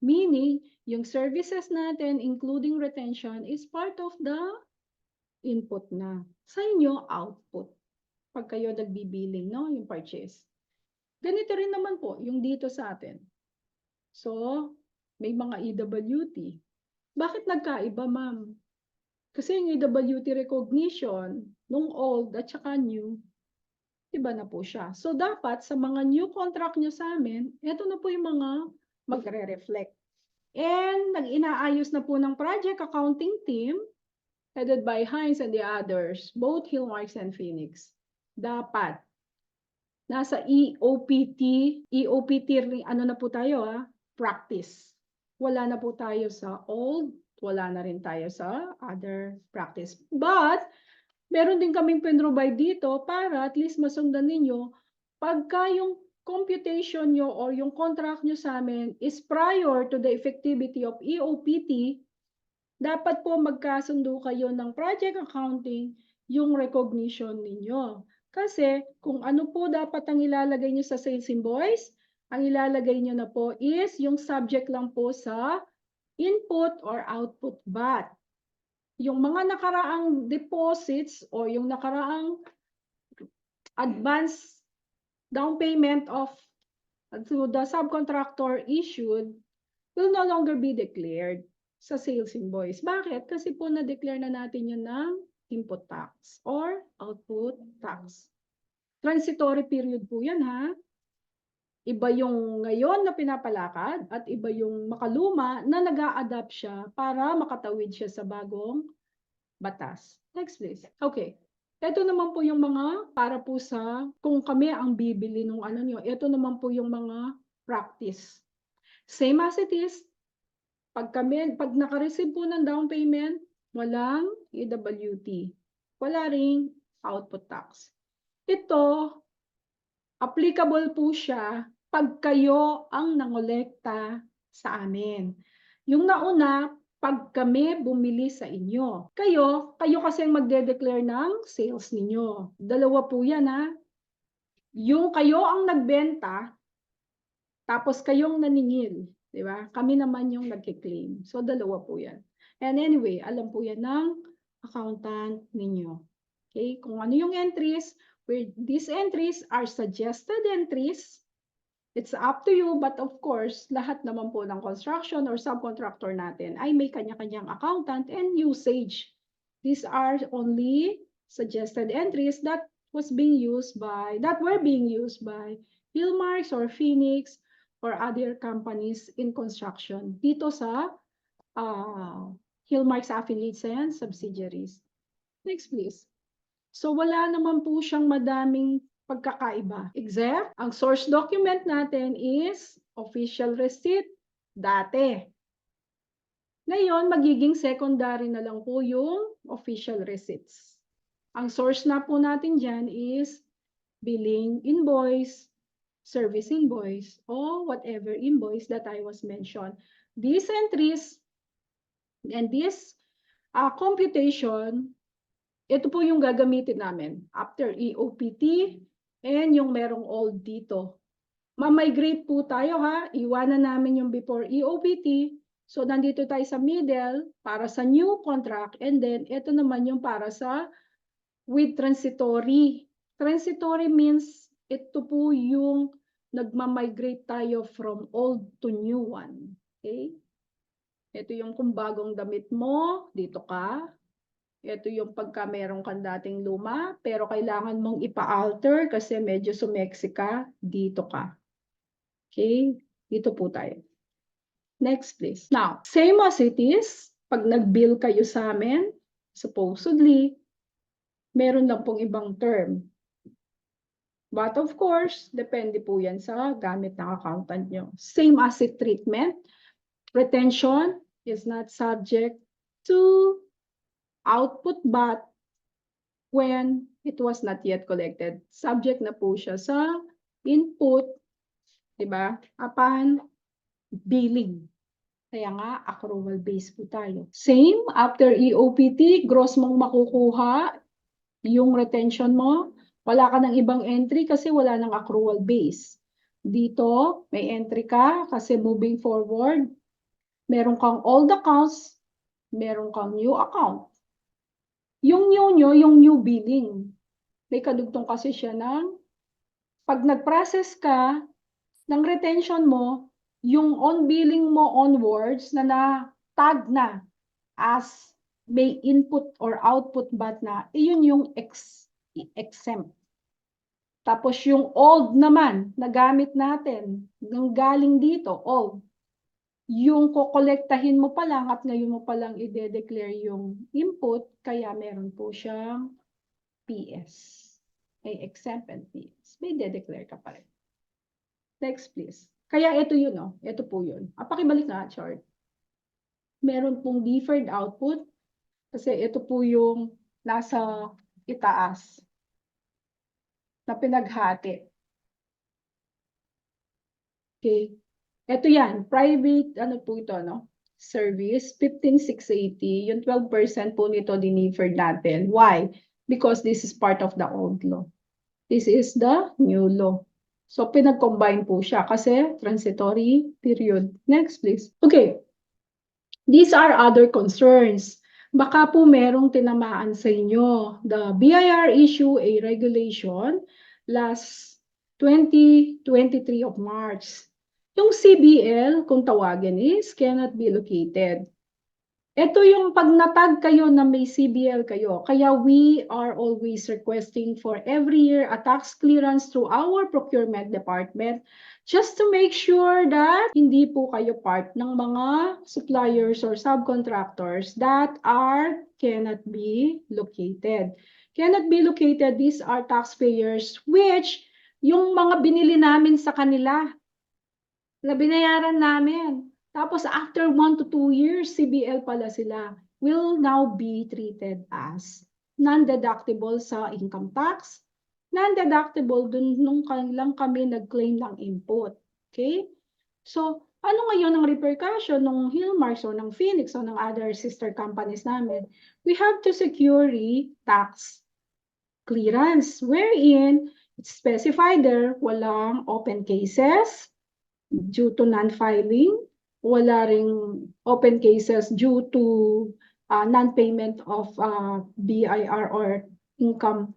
Meaning, yung services natin, including retention, is part of the input na. Sa inyo, output. Pag kayo nagbibiling, no? Yung purchase. Ganito rin naman po, yung dito sa atin. So, may mga EWT. Bakit nagkaiba, ma'am? Kasi yung EWT recognition, nung old at saka new, iba na po siya. So, dapat sa mga new contract nyo sa amin, ito na po yung mga magre-reflect. And nag-inaayos na po ng project accounting team headed by Hines and the others, both Hillmarks and Phoenix. Dapat nasa EOPT ano na po tayo practice. Wala na po tayo sa old, wala na rin tayo sa other practice. But meron din kaming provide dito para at least masundan ninyo pagka yung computation nyo or yung contract nyo sa amin is prior to the effectivity of EOPT, dapat po magkasundo kayo ng project accounting yung recognition ninyo. Kasi kung ano po dapat ang ilalagay nyo sa sales invoice, ang ilalagay nyo na po is yung subject lang po sa input or output VAT. Yung mga nakaraang deposits o yung nakaraang advance down payment of to the subcontractor issued will no longer be declared sa sales invoice. Bakit? Kasi po na-declare na natin yun ng input tax or output tax. Transitory period po yan ha. Iba yung ngayon na pinapalakad at iba yung makaluma na nag-a-adapt siya para makatawid siya sa bagong batas. Next please. Okay. Ito naman po yung mga para po sa kung kami ang bibili nung ano nyo. Ito naman po yung mga practice. Same as it is, Pag naka-receive po ng down payment, walang EWT. Wala ring output tax. Ito, applicable po siya pag kayo ang nangolekta sa amin. Yung nauna, pag kami bumili sa inyo. Kayo kasi magde-declare ng sales ninyo. Dalawa po yan ha. Yung kayo ang nagbenta, tapos kayong naningil. Di ba? Kami naman yung nagki-claim. So, dalawa po yan. And anyway, alam po yan ng accountant ninyo. Okay? Kung ano yung entries, where these entries are suggested entries, it's up to you, but of course, lahat naman po ng construction or subcontractor natin ay may kanya-kanyang accountant and usage. These are only suggested entries that were being used by Hillmarks or Phoenix or other companies in construction dito sa Hillmarks affiliates and subsidiaries. Next, please. So wala naman po siyang madaming pagkakaiba. Except, ang source document natin is official receipt dati. Ngayon, magiging secondary na lang po yung official receipts. Ang source na po natin dyan is billing invoice, service invoice, or whatever invoice that I was mentioned. These entries and this computation, ito po yung gagamitin namin after EOPT and yung merong old dito. Ma-migrate po tayo ha. Iwanan namin yung before EOPT. So, nandito tayo sa middle para sa new contract. And then, ito naman yung para sa with transitory. Transitory means ito po yung nagma-migrate tayo from old to new one. Okay? Ito yung kung bagong damit mo, dito ka. Ito yung pagka meron kang dating luma, pero kailangan mong ipa-alter kasi medyo sumeksi ka, dito ka. Okay? Dito po tayo. Next, please. Now, same as it is, pag nag-bill kayo sa amin, supposedly, meron lang pong ibang term. But of course, depende po yan sa gamit ng accountant nyo. Same asset treatment, retention is not subject to output but when it was not yet collected. Subject na po siya sa input, di ba? Upon billing. Kaya nga, accrual base po tayo. Same, after EOPT, gross mong makukuha yung retention mo. Wala ka ng ibang entry kasi wala ng accrual base. Dito, may entry ka kasi moving forward, meron kang old accounts, meron kang new account. Yung new nyo, yung new billing. May kadugtong kasi siya ng pag nag-process ka ng retention mo, yung on-billing mo onwards na na-tag na as may input or output bat na, yun yung exempt. Tapos yung old naman na gamit natin, ng galing dito, old. Yung kokolektahin mo pa lang at ngayon mo pa lang i-declare yung input, kaya meron po siyang PS. May exempt and PS. May de-declare ka pa rin. Next, please. Kaya ito yun, oh. Ito po yun. Pakibalik nga, chart. Meron pong deferred output kasi ito po yung nasa itaas na pinaghati. Okay. Ito yan, private, ano po ito, no? Service, 15,680. Yung 12% po nito diniferred natin. Why? Because this is part of the old law. This is the new law. So, pinag-combine po siya kasi transitory period. Next, please. Okay. These are other concerns. Baka po merong tinamaan sa inyo. The BIR issue a regulation last 2023 of March. Yung CBL, kung tawagin is, cannot be located. Ito yung pag natag kayo na may CBL kayo. Kaya we are always requesting for every year a tax clearance through our procurement department just to make sure that hindi po kayo part ng mga suppliers or subcontractors that cannot be located. Cannot be located, these are taxpayers which yung mga binili namin sa kanila na binayaran namin. Tapos after 1 to 2 years, CBL pala sila, will now be treated as non-deductible sa income tax, non-deductible dun nung lang kami nag-claim ng input. Okay? So, ano ngayon ang repercussion ng Hillmarks o ng Phoenix o ng other sister companies namin? We have to secure tax clearance wherein it's specified there, walang open cases due to non-filing, wala ring open cases due to non-payment of BIR or income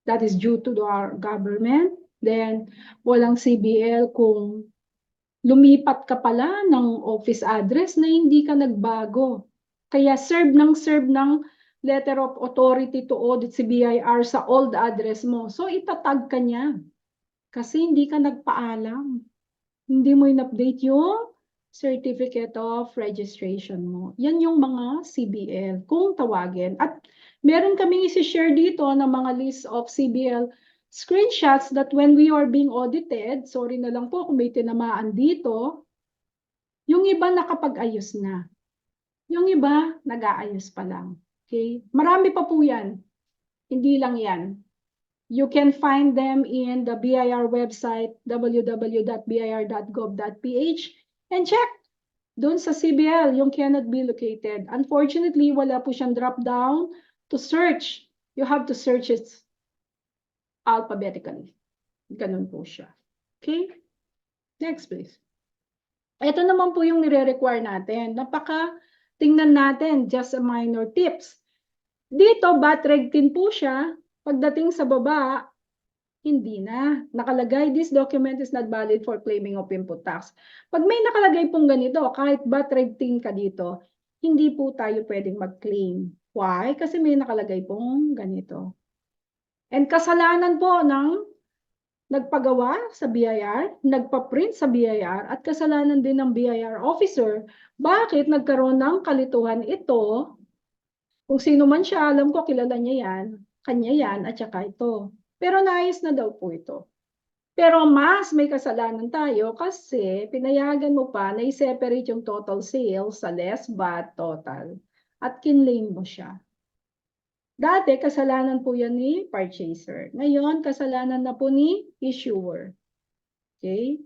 that is due to our government. Then, walang CBL kung lumipat ka pala ng office address na hindi ka nagbago. Kaya serve ng letter of authority to audit si BIR sa old address mo. So itatag ka niya. Kasi hindi ka nagpaalam. Hindi mo in-update yung certificate of registration mo. Yan yung mga CBL kung tawagin. At meron kaming isi-share dito ng mga list of CBL screenshots that when we are being audited, sorry na lang po kung may tinamaan dito, yung iba nakapag-ayos na. Yung iba nag-aayos pa lang. Okay? Marami pa po yan. Hindi lang yan. You can find them in the BIR website, www.bir.gov.ph, and check doon sa CBL, yung cannot be located. Unfortunately, wala po siyang drop down to search. You have to search it alphabetically. Ganun po siya. Okay? Next, please. Ito naman po yung nire-require natin. Tingnan natin, just a minor tips. Dito, BAT-Reg 10 po siya. Pagdating sa baba, hindi na. Nakalagay, this document is not valid for claiming of input tax. Pag may nakalagay pong ganito, kahit BAT-Reg 10 ka dito, hindi po tayo pwedeng mag-claim. Why? Kasi may nakalagay pong ganito. And kasalanan po ng nagpagawa sa BIR, nagpa-print sa BIR, at kasalanan din ng BIR officer. Bakit nagkaroon ng kalituhan ito? Kung sino man siya, alam ko kilala niya yan, kanya yan, at saka ito. Pero naayos na daw po ito. Pero mas may kasalanan tayo kasi pinayagan mo pa na i-separate yung total sales sa less VAT total at kinlaim mo siya. Dati, kasalanan po yan ni purchaser. Ngayon, kasalanan na po ni issuer. Okay?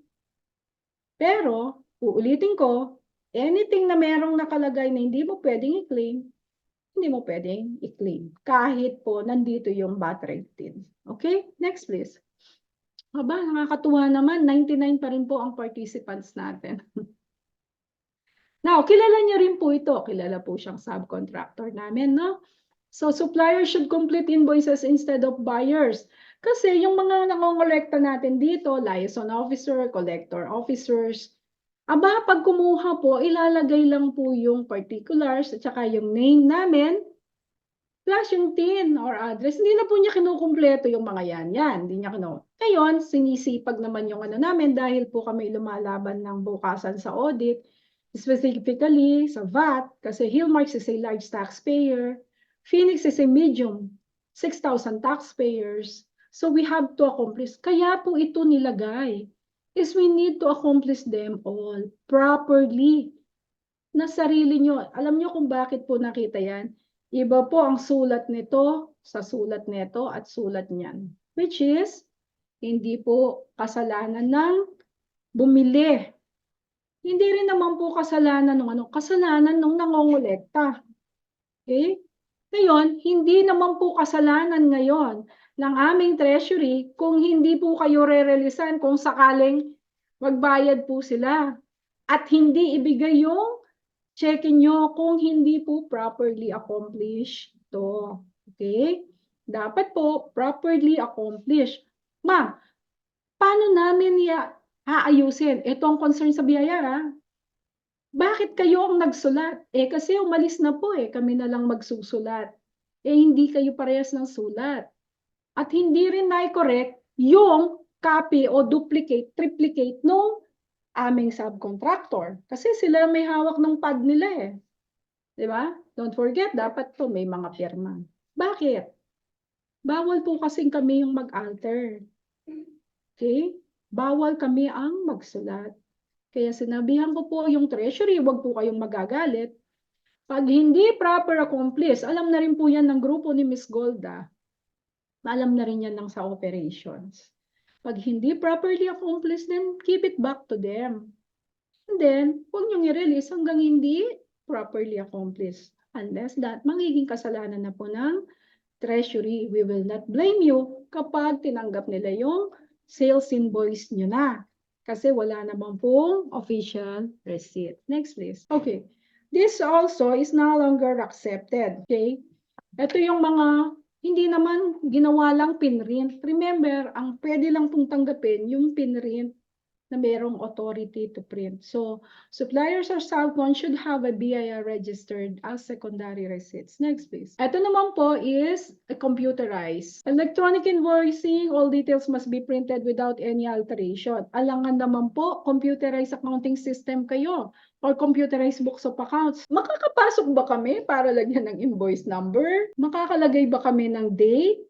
Pero, uulitin ko, anything na merong nakalagay na hindi mo pwedeng i-claim, hindi mo pwedeng i-claim. Kahit po nandito yung VAT rate din. Okay? Next please. Aba, nakakatuwa naman. 99 pa rin po ang participants natin. Now, kilala niyo rin po ito. Kilala po siyang subcontractor namin, no? So, suppliers should complete invoices instead of buyers. Kasi yung mga nangongolekta natin dito, liaison officer, collector officers, aba, pag kumuha po, ilalagay lang po yung particulars at saka yung name namin, plus yung TIN or address. Hindi na po niya kinukumpleto yung mga yan. Yan, hindi niya Ngayon, sinisipag naman yung ano namin dahil po kami lumalaban ng bukasan sa audit, specifically sa VAT, kasi Hillmarks is a large taxpayer, Phoenix is a medium, 6,000 taxpayers. So we have to accomplish. Kaya po ito nilagay. Is we need to accomplish them all properly. Na sarili nyo. Alam nyo kung bakit po nakita yan? Iba po ang sulat nito sa sulat nito at sulat niyan. Which is, hindi po kasalanan ng bumili. Hindi rin naman po kasalanan ng kasalanan ng nangongolekta. Okay? Ngayon, hindi naman po kasalanan ngayon ng aming treasury kung hindi po kayo re-releasean kung sakaling magbayad po sila. At hindi ibigay yung check nyo kung hindi po properly accomplished ito. Okay? Dapat po properly accomplished. Ma'am, paano namin aayusin? Ito ang concern sa BIR, ha? Bakit kayo ang nagsulat? Kasi umalis na po kami na lang magsusulat. Hindi kayo parehas ng sulat. At hindi rin na-correct yung copy o duplicate, triplicate nung aming subcontractor. Kasi sila may hawak ng pad nila Di ba? Don't forget, dapat to may mga pirma. Bakit? Bawal po kasing kami yung mag-alter. Okay? Bawal kami ang magsulat. Kaya sinabihan ko po yung treasury, huwag po kayong magagalit. Pag hindi proper accomplice, alam na rin po yan ng grupo ni Miss Golda. Alam na rin yan ng sa operations. Pag hindi properly accomplished, then keep it back to them. And then, huwag niyong i-release hanggang hindi properly accomplished. Unless that, magiging kasalanan na po ng treasury. We will not blame you kapag tinanggap nila yung sales invoice nyo na. Kasi wala naman pong official receipt. Next, please. Okay. This also is no longer accepted. Okay? Ito yung mga hindi naman ginawa lang pinrint. Remember, ang pwede lang pong tanggapin yung pinrint na merong authority to print. So, suppliers or Salcon should have a BIR registered as secondary receipts. Next, please. Ito naman po is computerized. Electronic invoicing, all details must be printed without any alteration. Alangan naman po, computerized accounting system kayo or computerized books of accounts. Makakapasok ba kami para lagyan ng invoice number? Makakalagay ba kami ng date?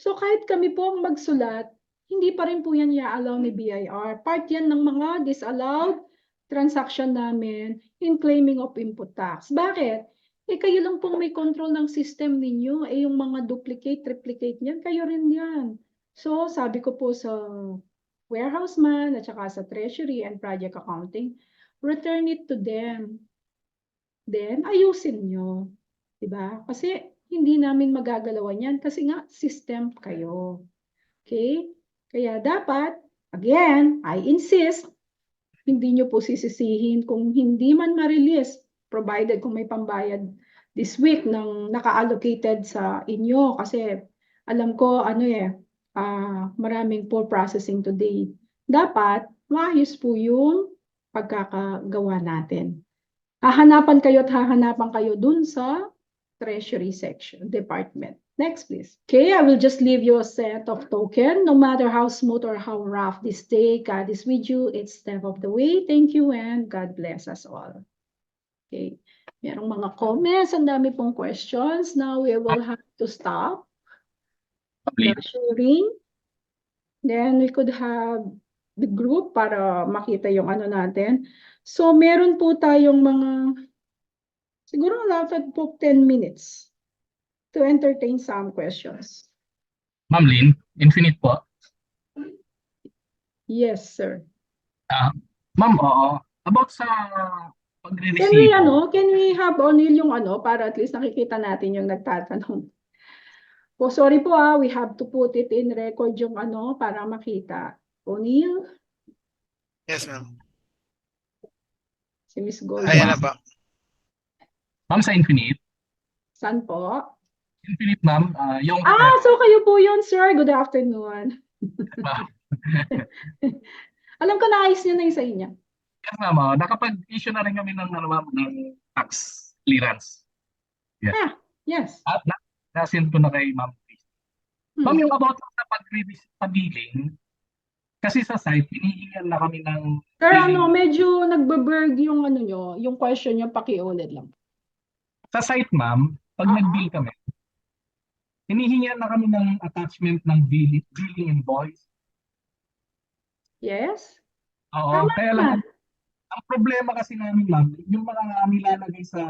So kahit kami po ang magsulat, hindi pa rin po yan i-allow ni BIR. Part yan ng mga disallowed transaction namin in claiming of input tax. Bakit? Kayo lang pong may control ng system ninyo. Yung mga duplicate, triplicate niyan, kayo rin yan. So sabi ko po sa warehouse man at saka sa treasury and project accounting, return it to them. Then ayusin nyo. Diba? Kasi hindi namin magagalawan yan kasi nga system kayo. Okay? Kaya dapat, again, I insist, hindi nyo po sisisihin kung hindi man ma-release, provided kung may pambayad this week ng naka-allocated sa inyo. Kasi alam ko, maraming poor processing today. Dapat, maayos po yung pagkakagawa natin. Hahanapan kayo dun sa Treasury section, department. Next, please. Okay, I will just leave you a set of token. No matter how smooth or how rough this day, God is with you. It's step of the way. Thank you and God bless us all. Okay, merong mga comments. Ang dami pong questions. Now we will have to stop the sharing. Then we could have the group para makita yung ano natin. So meron po tayong mga siguro allotted po 10 minutes to entertain some questions. Ma'am Lynn, Infinite po. Yes, sir. Ma'am, oo. About sa pagre-resibo. Can we have O'Neil yung para at least nakikita natin yung nagtatanong. Oh, sorry po we have to put it in record yung para makita. O'Neil? Yes, ma'am. Si Miss Gold. Ayan na po. Ma'am, sa Infinite. Saan po? Infinite, ma'am. Yung so kayo po yun, sir. Good afternoon. Alam ko naayos niyo na yung sa inyo. Yes, ma'am. Nakapag-issue na rin kami ng tax clearance. Yes. Yes. At na-send ko na kay ma'am. Ma'am, yung about sa pag-billing, kasi sa site, hinihingan na kami ng... Sir, medyo nagbe-berg yung nyo, yung question nyo, pakiulit lang. Sa site, ma'am, pag nag-bill kami, hinihingan na kami ng attachment ng billing invoice. Yes? Oo, kaya lang, ang problema kasi namin, ma'am, yung mga nilalagay sa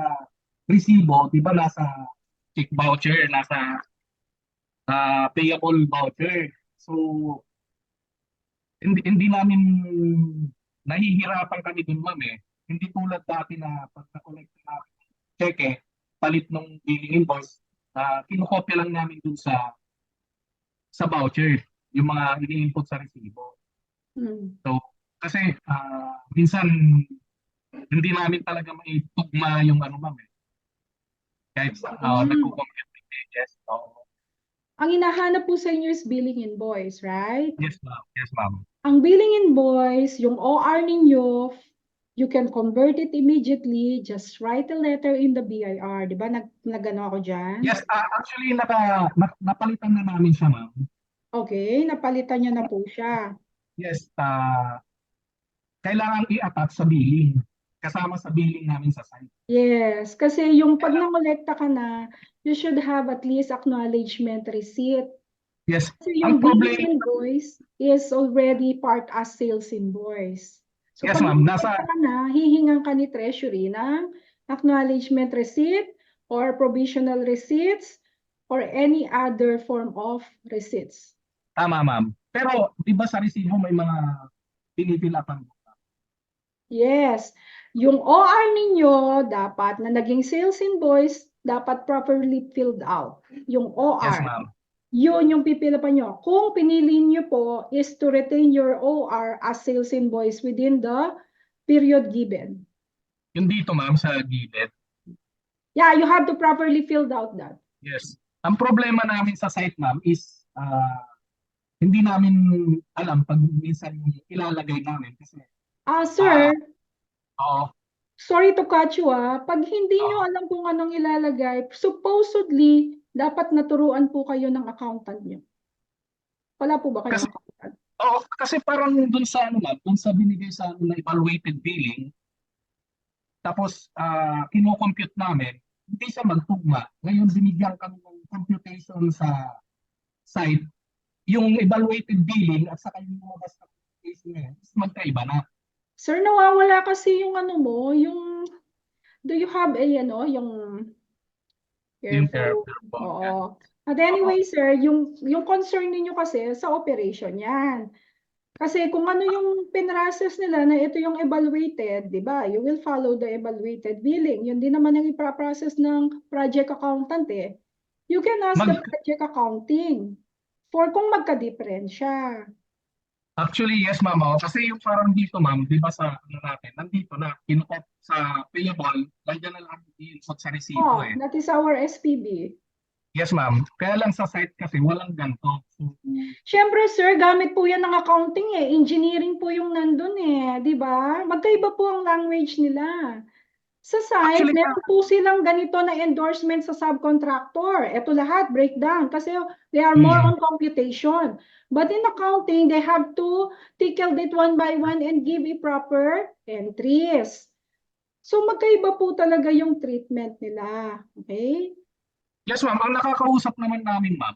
resibo, di ba, nasa check voucher, nasa payable voucher. So, hindi namin nahihirapan kami dun, ma'am eh. Hindi tulad dati na pag na-collect namin cheque, palit ng billing invoice, kinokopya lang namin dun sa voucher, yung mga ini-input sa resibo. So, kasi minsan hindi namin talaga maitugma yung ma'am eh. Kahit nagko-compute ng pages. Ang hinahanap po sa inyo is billing invoice, right? Yes, ma'am. Yes, ma'am. Ang billing invoice, yung OR ninyo, you can convert it immediately. Just write a letter in the BIR. Di ba? Nag-ano ako dyan? Yes, actually, napalitan na namin siya, ma'am. Okay, napalitan niya na po siya. Yes, kailangan i-attach sa billing. Kasama sa billing namin sa site. Yes, kasi yung pag nangolekta ka na, you should have at least acknowledgement receipt. Yes. Kasi yung billing invoice is already part as sales invoice. So Yes, pag ma'am. Nasa, hihingan ka ni Treasury ng acknowledgement receipt or provisional receipts or any other form of receipts. tama, ma'am. Pero, di ba sa resibo may mga pinipilapan? Yes, yung OR ninyo dapat na naging sales invoice dapat properly filled out. Yung Yes, OR. ma'am. Yun yung pipilipan nyo. Kung pinili nyo po is to retain your OR as sales invoice within the period given. Yung dito, ma'am, sa gilid. Yeah, you have to properly fill out that. Yes. Ang problema namin sa site, ma'am, is hindi namin alam pag minsan ilalagay namin. Kasi, Sir, oo, sorry to cut you pag hindi nyo Oo. alam kung anong ilalagay, supposedly, dapat naturuan po kayo ng accountant nyo. Wala po ba kayong Kasi- accountant? kasi parang dun sa ano, ma'am, dun sa binigay sa ano na evaluated billing, tapos kino-compute namin, hindi siya magtugma. Ngayon binigyan kami ng computation sa site, yung evaluated billing at saka yung lumabas na computation niya, magkaiba na. Sir, nawawala kasi yung ano mo, yung, do you have a, yung Yung careful? careful. Oo. But anyway, sir, yung concern ninyo kasi sa operation yan. Kasi kung ano yung pinrases nila na ito yung evaluated, di ba? You will follow the evaluated billing. Yun din naman yung ipaprocess ng project accountant eh. You can ask the project accounting for kung magka-diferensya. Actually, yes, ma'am. Kasi yung parang dito, ma'am, di ba sa ano natin, nandito na, kinukop sa payable, nandiyan na lang i-insert sa resibo eh. That is our SPB. Yes, ma'am. Kaya lang sa site kasi walang ganito. So, Siyempre, sir, gamit po yan ng accounting eh. Engineering po yung nandun eh. Di ba? Magkaiba po ang language nila. Sa site, Actually, meron po silang ganito na endorsement sa subcontractor. Ito lahat, breakdown. Kasi they are more on computation. But in accounting, they have to tickle it one by one and give a proper entries. So magkaiba po talaga yung treatment nila. Okay? yes, ma'am. Ang nakakausap naman namin, ma'am.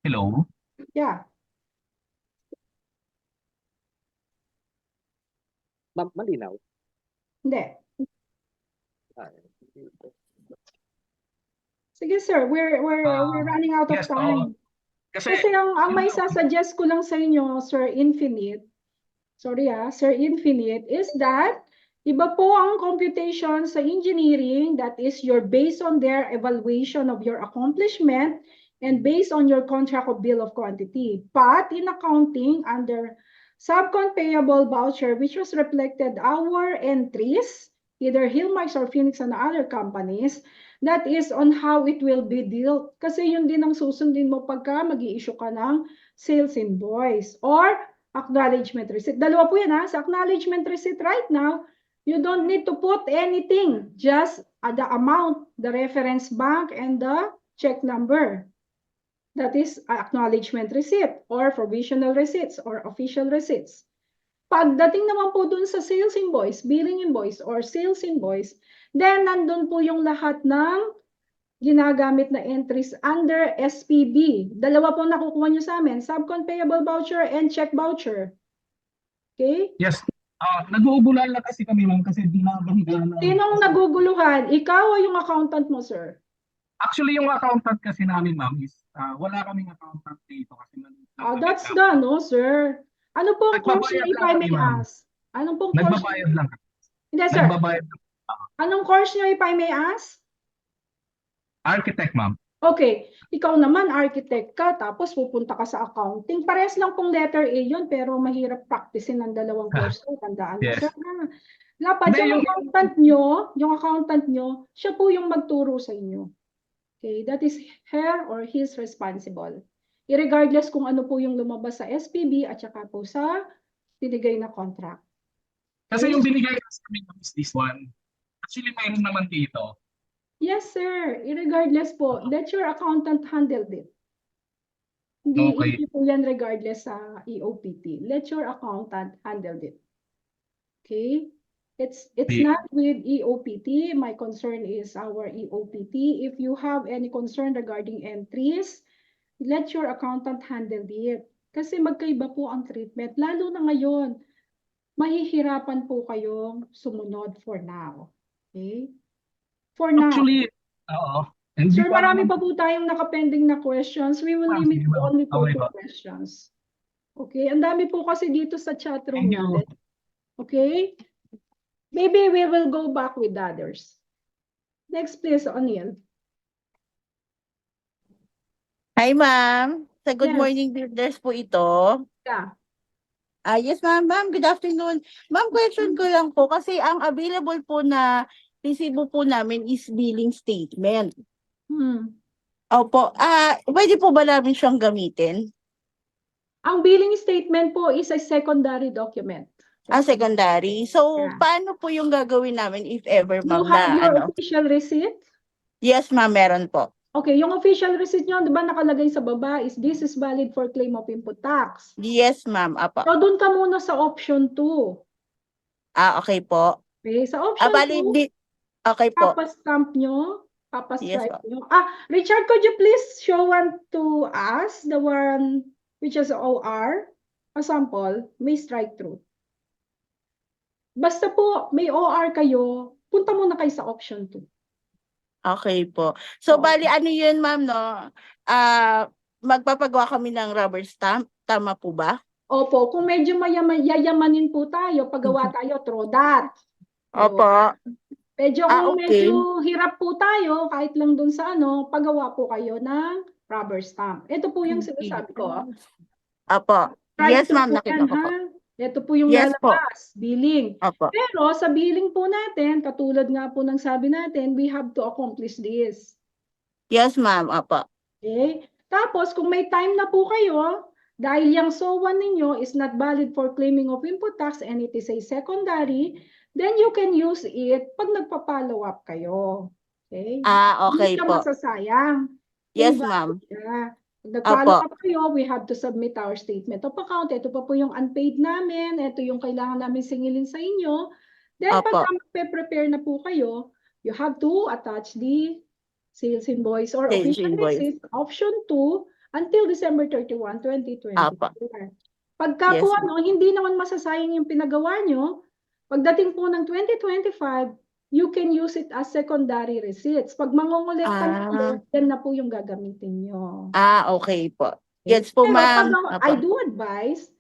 Hello? Yeah. Ma'am, malinaw. Hindi. Ah, Sige sir, we're running out of yes, time. Kasi, Kasi ang may sasuggest ko lang sa inyo, Sir Infinite, sorry Sir Infinite, is that iba po ang computation sa engineering, that is your based on their evaluation of your accomplishment and based on your contract of bill of quantity. But in accounting, under subcon payable voucher, which was reflected our entries, either Hillmarks or Phoenix and other companies, that is on how it will be dealt. Kasi yun din ang susundin mo pagka mag-i-issue ka ng sales invoice or acknowledgement receipt. Dalawa po yan Sa acknowledgement receipt right now, you don't need to put anything. Just the amount, the reference bank, and the check number. That is acknowledgement receipt or provisional receipts or official receipts. Pagdating naman po dun sa sales invoice, billing invoice, or sales invoice, then nandun po yung lahat ng ginagamit na entries under SPB. Dalawa po nakukuha nyo sa amin, subcon payable voucher and check voucher. Okay? yes. Nag-uubulan lang kasi kami, ma'am, kasi binabangga na. Sinong naguguluhan? Ikaw o yung accountant mo, sir? Actually, yung accountant kasi namin, ma'am, is wala kaming accountant dito kasi That's done, no, sir? Ano pong course nyo, Nagbabayad if lang I kami, may ma'am. ask? Anong pong course Nagbabayad lang. Hindi, sir. Nagbabayad lang. Anong course nyo, if I may ask? Architect, ma'am. Okay, ikaw naman architect ka, tapos pupunta ka sa accounting. Parehas lang pong letter A yun, pero mahirap practicein ng dalawang course ko. Tandaan mo, Yes. sir. Dapat Hindi, yung accountant nyo, siya po yung magturo sa inyo. Okay, that is her or his responsible. Irregardless kung ano po yung lumabas sa SPB at saka po sa binigay na contract. Kasi yung binigay sa amin is this one. Actually, mayroon naman dito. Yes, sir. Irregardless po, let your accountant handle it. Hindi po yan regardless sa EOPT. Let your accountant handle it. Okay? It's not with EOPT. My concern is our EOPT. If you have any concern regarding entries, let your accountant handle it. Kasi magkaiba po ang treatment. Lalo na ngayon, mahihirapan po kayong sumunod for now. Okay? For now. Actually, oo. Hindi Sir, ko alam marami ang- pa po tayong nakapending na questions. We will Ma'am, limit sige, to ma'am. only for Okay 2 po. questions. Okay? Ang dami po kasi dito sa chat room Thank you. natin. Okay? Maybe we will go back with others. Next, please, O'Neil. Hi, ma'am. Sa Good Yes. Morning Builders po ito. Yeah. Yes, ma'am. Ma'am, good afternoon. Ma'am, question ko lang po kasi ang available po na resibo po namin is billing statement. Opo. Pwede po ba namin siyang gamitin? Ang billing statement po is a secondary document. Secondary. So, Yeah. paano po yung gagawin namin if ever, You ma'am, have na your ano? official receipt? Yes, ma'am, meron po. Okay, yung official receipt nyo, di ba nakalagay sa baba is this is valid for claim of input tax. Yes, ma'am. Apa. So, dun ka muna sa option 2. Okay po. Okay, sa option Bali, 2, okay po. papastamp nyo, Yes, papastripe po. nyo. Richard, could you please show one to us, the one which is OR? A sample, may strike through. Basta po may OR kayo, punta muna kayo sa option 2. Okay po. So, Oo. bali, ano yun, ma'am, no? Magpapagawa kami ng rubber stamp. Tama po ba? Opo, kung medyo yayamanin po tayo, paggawa tayo, throw that. Opo. Medyo kung okay. medyo hirap po tayo, kahit lang dun sa paggawa po kayo ng rubber stamp. Ito po yung sinasabi ko. Opo. Strike Yes, through ma'am, po nakita yan, ko po. ha? Ito po yung Yes po. lalabas, billing. Opo. Pero sa billing po natin, katulad nga po ng sabi natin, we have to accomplish this. Yes, ma'am. Opo. Okay? Tapos, kung may time na po kayo, dahil yung SO1 ninyo is not valid for claiming of input tax and it is a secondary, then you can use it pag nagpa-follow up kayo. Okay? Okay Hindi ka po. masasayang. Yes, Kung ma'am. valid ka. Pag nag-follow Opo. up kayo, we have to submit our statement of account. Ito pa po yung unpaid namin. Ito yung kailangan namin singilin sa inyo. Then, Opo. pagka magpe-prepare na po kayo, you have to attach the sales invoice or Sales official invoice. receipt, option 2, until December 31, 2024. Opo. Pagka Yes, po ma'am. hindi naman masasayang yung pinagawa nyo, pagdating po ng 2025, you can use it as secondary receipts. Pag mangongolekta na, yan na po yung gagamitin nyo. Okay po. Yes po, Pero ma'am. pag I do advise,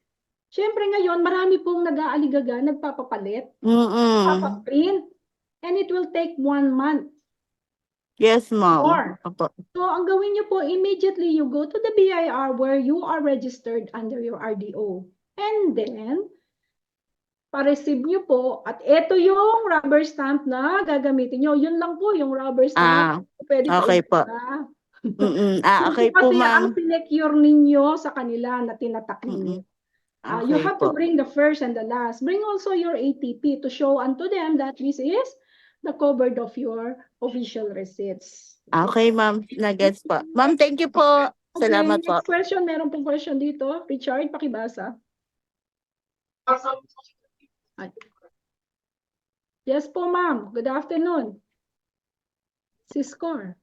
syempre ngayon, marami pong nag-aaligaga, nagpapapalit, papaprint, and it will take 1 month. Yes, ma'am. More. Opo. So, ang gawin nyo po, immediately you go to the BIR where you are registered under your RDO. And then, pa-receive nyo po, at ito yung rubber stamp na gagamitin nyo. Yun lang po yung rubber stamp. Pwede pa okay po. iba. Okay po, Kasi ang ma'am. sinecure ninyo sa kanila na tinatak ninyo. You Okay have po. to bring the first and the last. Bring also your ATP to show unto them that this is the covered of your official receipts. Okay, ma'am. Nagets po. Ma'am, thank you po. Salamat Okay, po. next question. Meron pong question dito. Richard, pakibasa. Yes po, ma'am. Good afternoon. Siscor.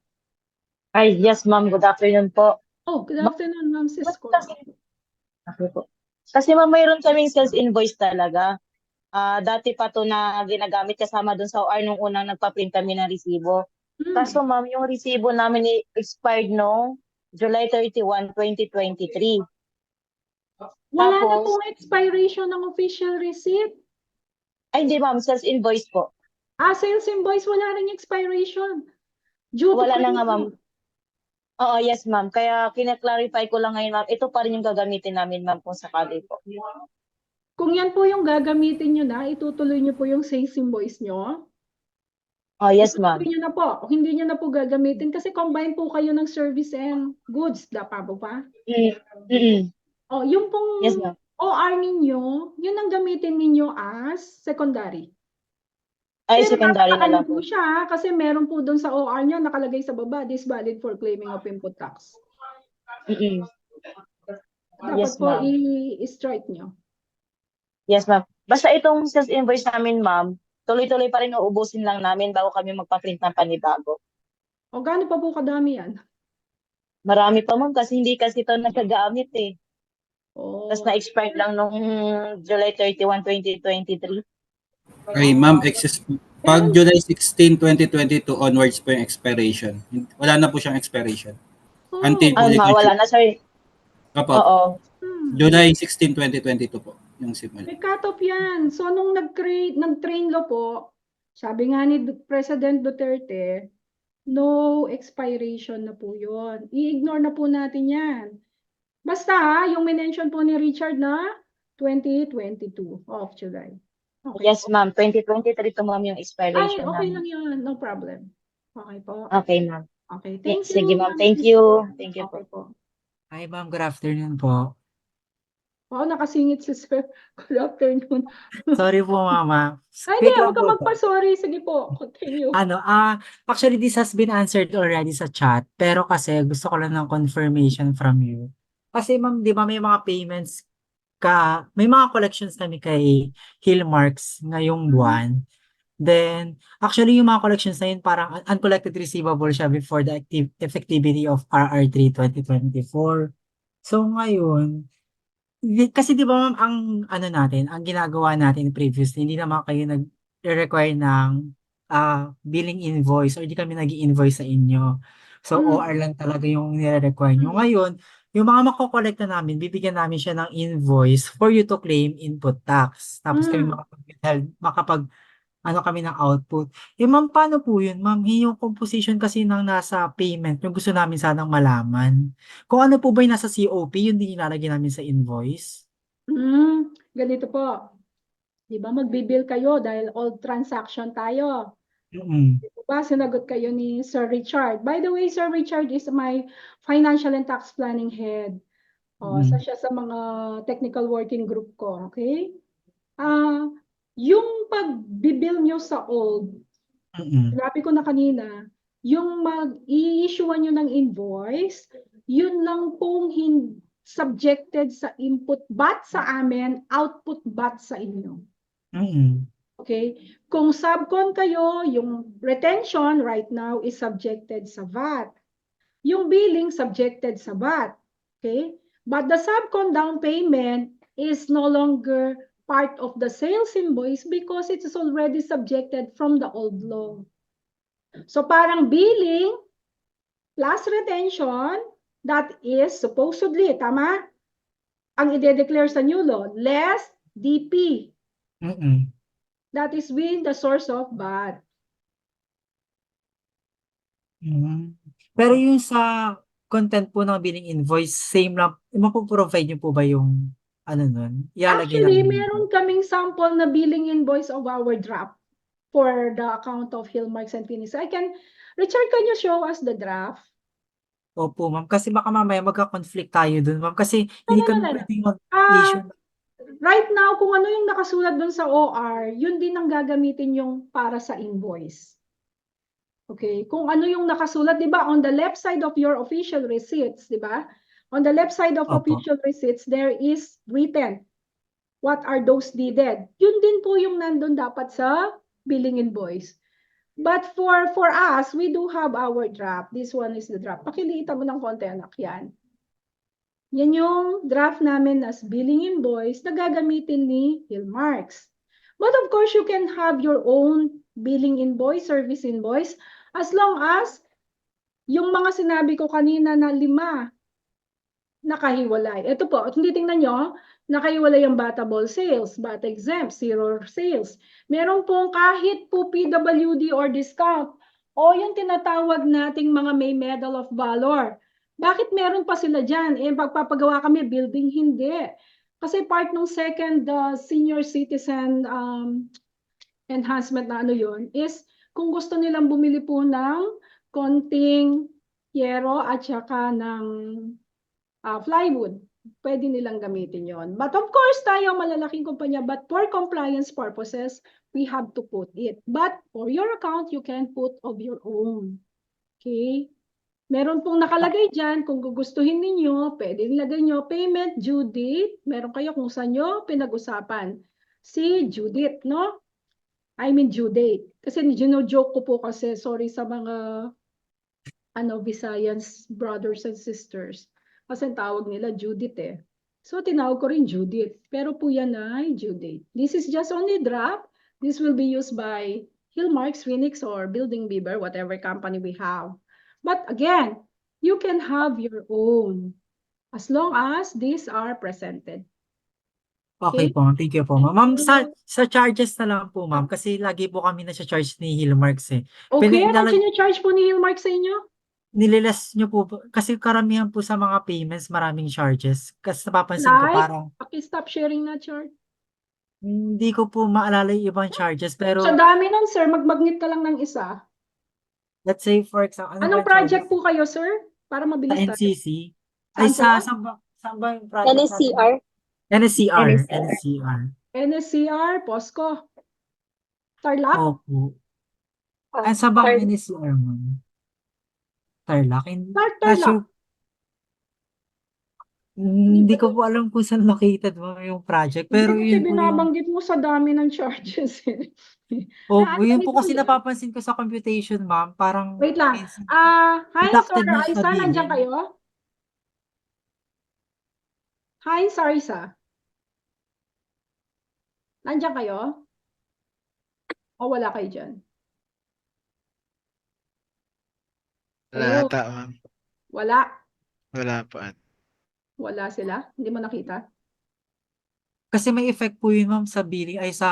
Yes, ma'am. Good afternoon po. Oh, good afternoon, ma'am Siscor. Okay po. Kasi ma'am, mayroon kaming sales invoice talaga. Dati pa to na ginagamit kasama dun sa OR nung unang nagpa-print kami ng resibo. Kaso ma'am, yung resibo namin expired no July 31, 2023. Wala na Tapos- pong expiration ng official receipt. Ay, hindi ma'am, sales invoice po. Sales invoice, wala ring expiration. Due to Wala na nga credit. ma'am. Oo, yes ma'am. Kaya kina-clarify ko lang ngayon ma'am. Ito pa rin yung gagamitin namin ma'am kung sakali po. Kung yan po yung gagamitin nyo na, itutuloy nyo po yung sales invoice nyo. Yes ma'am. Itutuloy nyo na po. Hindi nyo na po gagamitin kasi combine po kayo ng service and goods. Dapat po pa? Yung pong Yes ma'am. OR ninyo, yun ang gamitin ninyo as secondary. Ay, Pero secondary na lang po po. siya kasi meron po doon sa OR nyo nakalagay sa baba, this valid for claiming of input tax. Dapat Yes, po ma'am. i-strike nyo. Yes, ma'am. Basta itong sales invoice namin, ma'am, tuloy-tuloy pa rin uubusin lang namin bago kami magpa-print ng panibago. O gaano pa po kadami yan? Marami pa, ma'am, kasi hindi kasi ito nagagamit eh. Tapos na-expired lang nung July 31, 2023. Ay, ma'am, pag July 16, 2022 onwards po yung expiration. Wala na po siyang expiration. Until Ay, ulit yung wala na, sir. Opo, Oo. July 16, 2022 po yung simula. May cut-off yan. So, nung nag-train law po, sabi nga ni President Duterte, no expiration na po yun. I-ignore na po natin yan. Basta yung minention po ni Richard na 2022 of July. Okay Yes, po. ma'am. 2023 to, ma'am, yung Ay, expiration okay namin. lang yun. No problem. Okay po. Okay, ma'am. Okay, thank you. Sige, ma'am. Ma'am Thank Crystal. you. Thank you Okay po. Hi, ma'am. Good afternoon po. Wow, nakasingit si Sir. Good afternoon. Sorry po, mama. Ay, Quick hindi, lang huwag ka po to. magpa-sorry. Sige po, continue. Actually, this has been answered already sa chat. Pero kasi gusto ko lang ng confirmation from you. Kasi ma'am, di ba may mga payments may mga collections kami kay Hillmarks ngayong buwan. Then, actually, yung mga collections na yun, parang uncollected receivable siya before the effectivity of RR3 2024. So, ngayon, kasi di ba ma'am, ang ginagawa natin previously, hindi naman kayo nag-require ng billing invoice or hindi kami nag-i-invoice sa inyo. So, OR lang talaga yung nire-require nyo. Ngayon, yung mga makokolekta namin, bibigyan namin siya ng invoice for you to claim input tax. Tapos kami kami ng output. Ma'am, paano po yun, ma'am? Yung composition kasi ng nasa payment, yung gusto namin sanang malaman. Kung ano po ba yung nasa COP, yun din ilalagay namin sa invoice. Ganito po. Di ba magbibill kayo dahil all transaction tayo. Mm-mm. Di ba sinagot kayo ni Sir Richard? By the way, Sir Richard is my financial and tax planning head. Isa siya sa mga technical working group ko. Okay? Yung pag-bill nyo sa old, sinabi ko na kanina, yung mag-i-issuean nyo ng invoice, yun lang pong subjected sa input VAT sa amin, output VAT sa inyo. Okay? Kung subcon kayo, yung retention right now is subjected sa VAT. Yung billing subjected sa VAT. Okay? But the subcon down payment is no longer part of the sales invoice because it is already subjected from the old law. So parang billing plus retention, that is supposedly, tama? Ang ide-declare sa new law, less DP. That is being the source of VAT. Pero yung sa content po ng billing invoice, same lang, mapoprovide nyo po ba yung nun? Actually, meron kaming sample na billing invoice of our draft for the account of Hillmarks and Finis. Richard, can you show us the draft? Opo, ma'am. Kasi baka mamaya magka-conflict tayo dun, ma'am. Kasi hindi kami pwedeng mag-issue. Right now, kung ano yung nakasulat dun sa OR, yun din ang gagamitin yung para sa invoice. Okay? Kung ano yung nakasulat, di ba, on the left side of your official receipts, di ba? On the left side of official receipts, there is written. What are those needed? Yun din po yung nandun dapat sa billing invoice. But for us, we do have our draft. This one is the draft. Pakilitan mo ng konti, anak, yan. Yan yung draft namin as billing invoice na gagamitin ni Hillmarks. But of course, you can have your own billing invoice, service invoice, as long as yung mga sinabi ko kanina na 5 nakahiwalay. Ito po, hindi tingnan nyo, nakahiwalay ang batable sales, VAT exempt, zero sales. Meron pong kahit po PWD or discount o yung tinatawag nating mga may medal of valor. Bakit meron pa sila dyan? Pagpapagawa kami, building hindi. Kasi part ng second senior citizen enhancement na yun is kung gusto nilang bumili po ng konting yero at saka ng plywood, pwede nilang gamitin yon. But of course, tayo malalaking kumpanya, but for compliance purposes, we have to put it. But for your account, you can put of your own. Okay? Meron pong nakalagay dyan, kung gugustuhin ninyo, pwede nilagay nyo payment, due date. Meron kayo kung saan nyo pinag-usapan. Si Judith, no? I mean due date. Kasi joke ko po kasi, sorry sa mga Visayans brothers and sisters. Kasi tawag nila Judith eh. So, tinawag ko rin Judith. Pero po yan ay due date. This is just only draft. This will be used by Hillmarks, Phoenix, or Building Beaver, whatever company we have. But again, you can have your own as long as these are presented. Okay Okay. po, thank you po, ma'am. Ma'am, sa charges na lang po, ma'am, kasi lagi po kami nasa-charge ni Hillmarks eh. Okay, Pinaglalag- nandiyan yung charge po ni Hillmark sa inyo? Nililas nyo po, kasi karamihan po sa mga payments, maraming charges. Kasi napapansin ko Like? parang, Paki-stop sharing na chart. hindi ko po maalala yung ibang charges, pero Sa dami nun, sir, mag-magnet ka lang ng isa. let's say for example, ano Anong ba yung project charges? po kayo, sir? Para Sa mabilis tayo. NCC? Ay, Saan po? saan ba yung project natin? NSCR? NSCR. NSCR. NSCR. NSCR, POSCO. Tarlac? Opo. Ah, Saan ba ang Tar- NSCR, ma'am? Tarlac? Tarlac. Hindi ko po alam kung saan located mo yung project. Pero Hindi, yun po yung... binabanggit mo sa dami ng charges. Opo, yun po Ganito kasi yan. napapansin ko sa computation, ma'am. Parang... Wait lang. minsan- Heinz Deducted or na sa Aisa, nandiyan billing. kayo? Heinz or Aisa? Nandiyan kayo? O wala kayo dyan? Wala Hello? ata, ma'am. Wala. Wala po. Wala sila? Hindi mo nakita? Kasi may effect po yun, ma'am, sa billing ay sa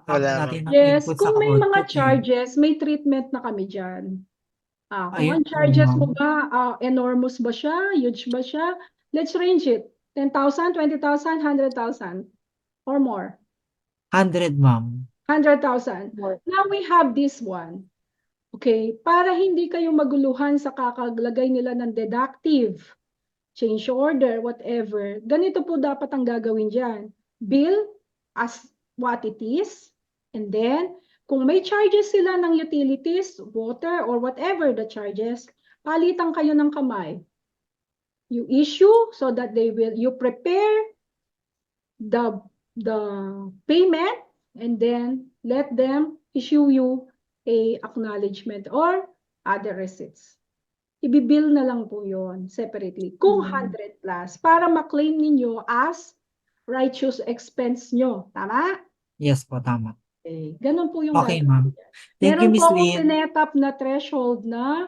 Wala, natin ng Yes, input sa kung may mga output. charges, may treatment na kami dyan. Kung Ayun ang po, charges mo ma'am. ba, enormous ba siya, huge ba siya, let's range it. 10,000, 20,000, 100,000 or more. 100, ma'am. 100,000. More. Now we have this one. Okay, para hindi kayo maguluhan sa kakaglagay nila ng deductive, change order, whatever, ganito po dapat ang gagawin dyan. Bill as what it is, and then, kung may charges sila ng utilities, water, or whatever the charges, palitan kayo ng kamay. You issue so that you prepare the payment, and then let them issue you a acknowledgement or other receipts. Ibibill na lang po yon separately. Kung 100 plus, para ma-claim ninyo as righteous expense nyo. Tama? Yes po, tama. Okay. Ganun po yung Okay, gagawin ma'am. niya. Thank you, Meron Miss po akong Lynn. sinetap na threshold na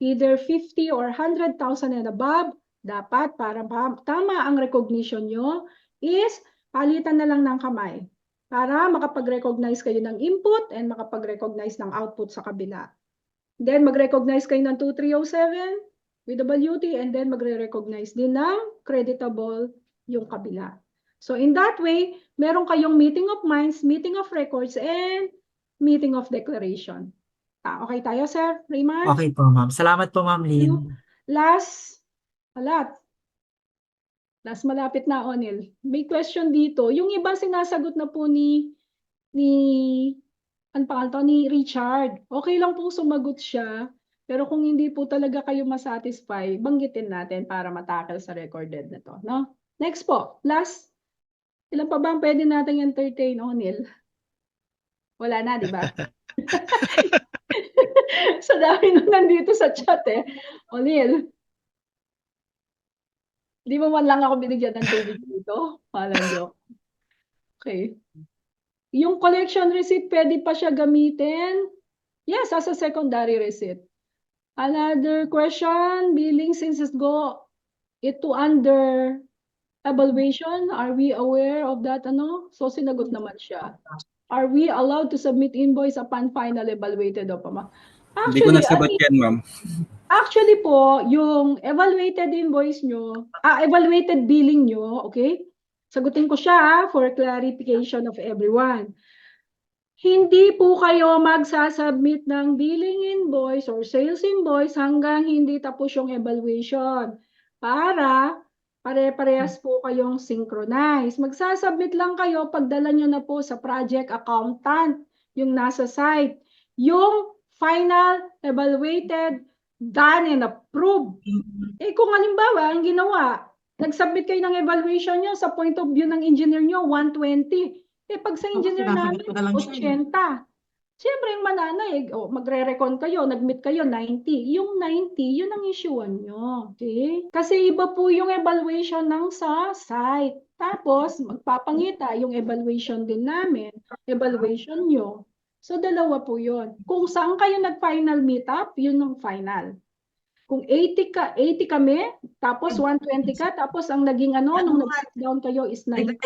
either 50 or 100,000 and above, dapat para tama ang recognition nyo is palitan na lang ng kamay para makapag-recognize kayo ng input and makapag-recognize ng output sa kabila. Then mag-recognize kayo ng 2307 with WT and then magre-recognize din ng creditable yung kabila. So in that way, meron kayong meeting of minds, meeting of records, and meeting of declaration. Okay tayo, Sir Raymar? Okay po, ma'am. Salamat po, ma'am Lynn. Last malapit na, Onil. May question dito. Yung ibang sinasagot na po ni ano pangalan to? Ni Richard. Okay lang po sumagot siya. Pero kung hindi po talaga kayo masatisfy, banggitin natin para matakal sa recorded na to. No? Next po. Last. Ilan pa ba ang pwede natin entertain, Onil? Wala na, di ba? Sa dami nung nandito sa chat eh. Onil. Di mo man lang ako binigyan ng tubig dito? Walang joke. Okay. Yung collection receipt, pwede pa siya gamitin? Yes, as a secondary receipt. Another question, billing since it go into under evaluation, are we aware of that? So sinagot naman siya. Are we allowed to submit invoice upon final evaluated o pa? Hindi ko nasagot yan, ma'am. Actually po, yung evaluated invoice nyo, evaluated billing nyo, okay? Sagutin ko siya for clarification of everyone. Hindi po kayo magsasubmit ng billing invoice or sales invoice hanggang hindi tapos yung evaluation. Para pare-parehas po kayong synchronize. Magsasubmit lang kayo pagdala nyo na po sa project accountant, yung nasa site. Yung final evaluated done and approved. Kung halimbawa, ang ginawa, nag-submit kayo ng evaluation nyo sa point of view ng engineer nyo, 120. Pag sa engineer namin, 80. Siyempre, yung mananaig, magre-recon kayo, nag-meet kayo, 90. Yung 90, yun ang issuean nyo. Okay? Kasi iba po yung evaluation ng sa site. Tapos, magpapangita yung evaluation din namin, evaluation nyo. So, dalawa po yun. Kung saan kayo nag-final meetup, yun yung final. Kung 80 kami, tapos 120 ka, tapos ang naging nung nag-sit down kayo is 90.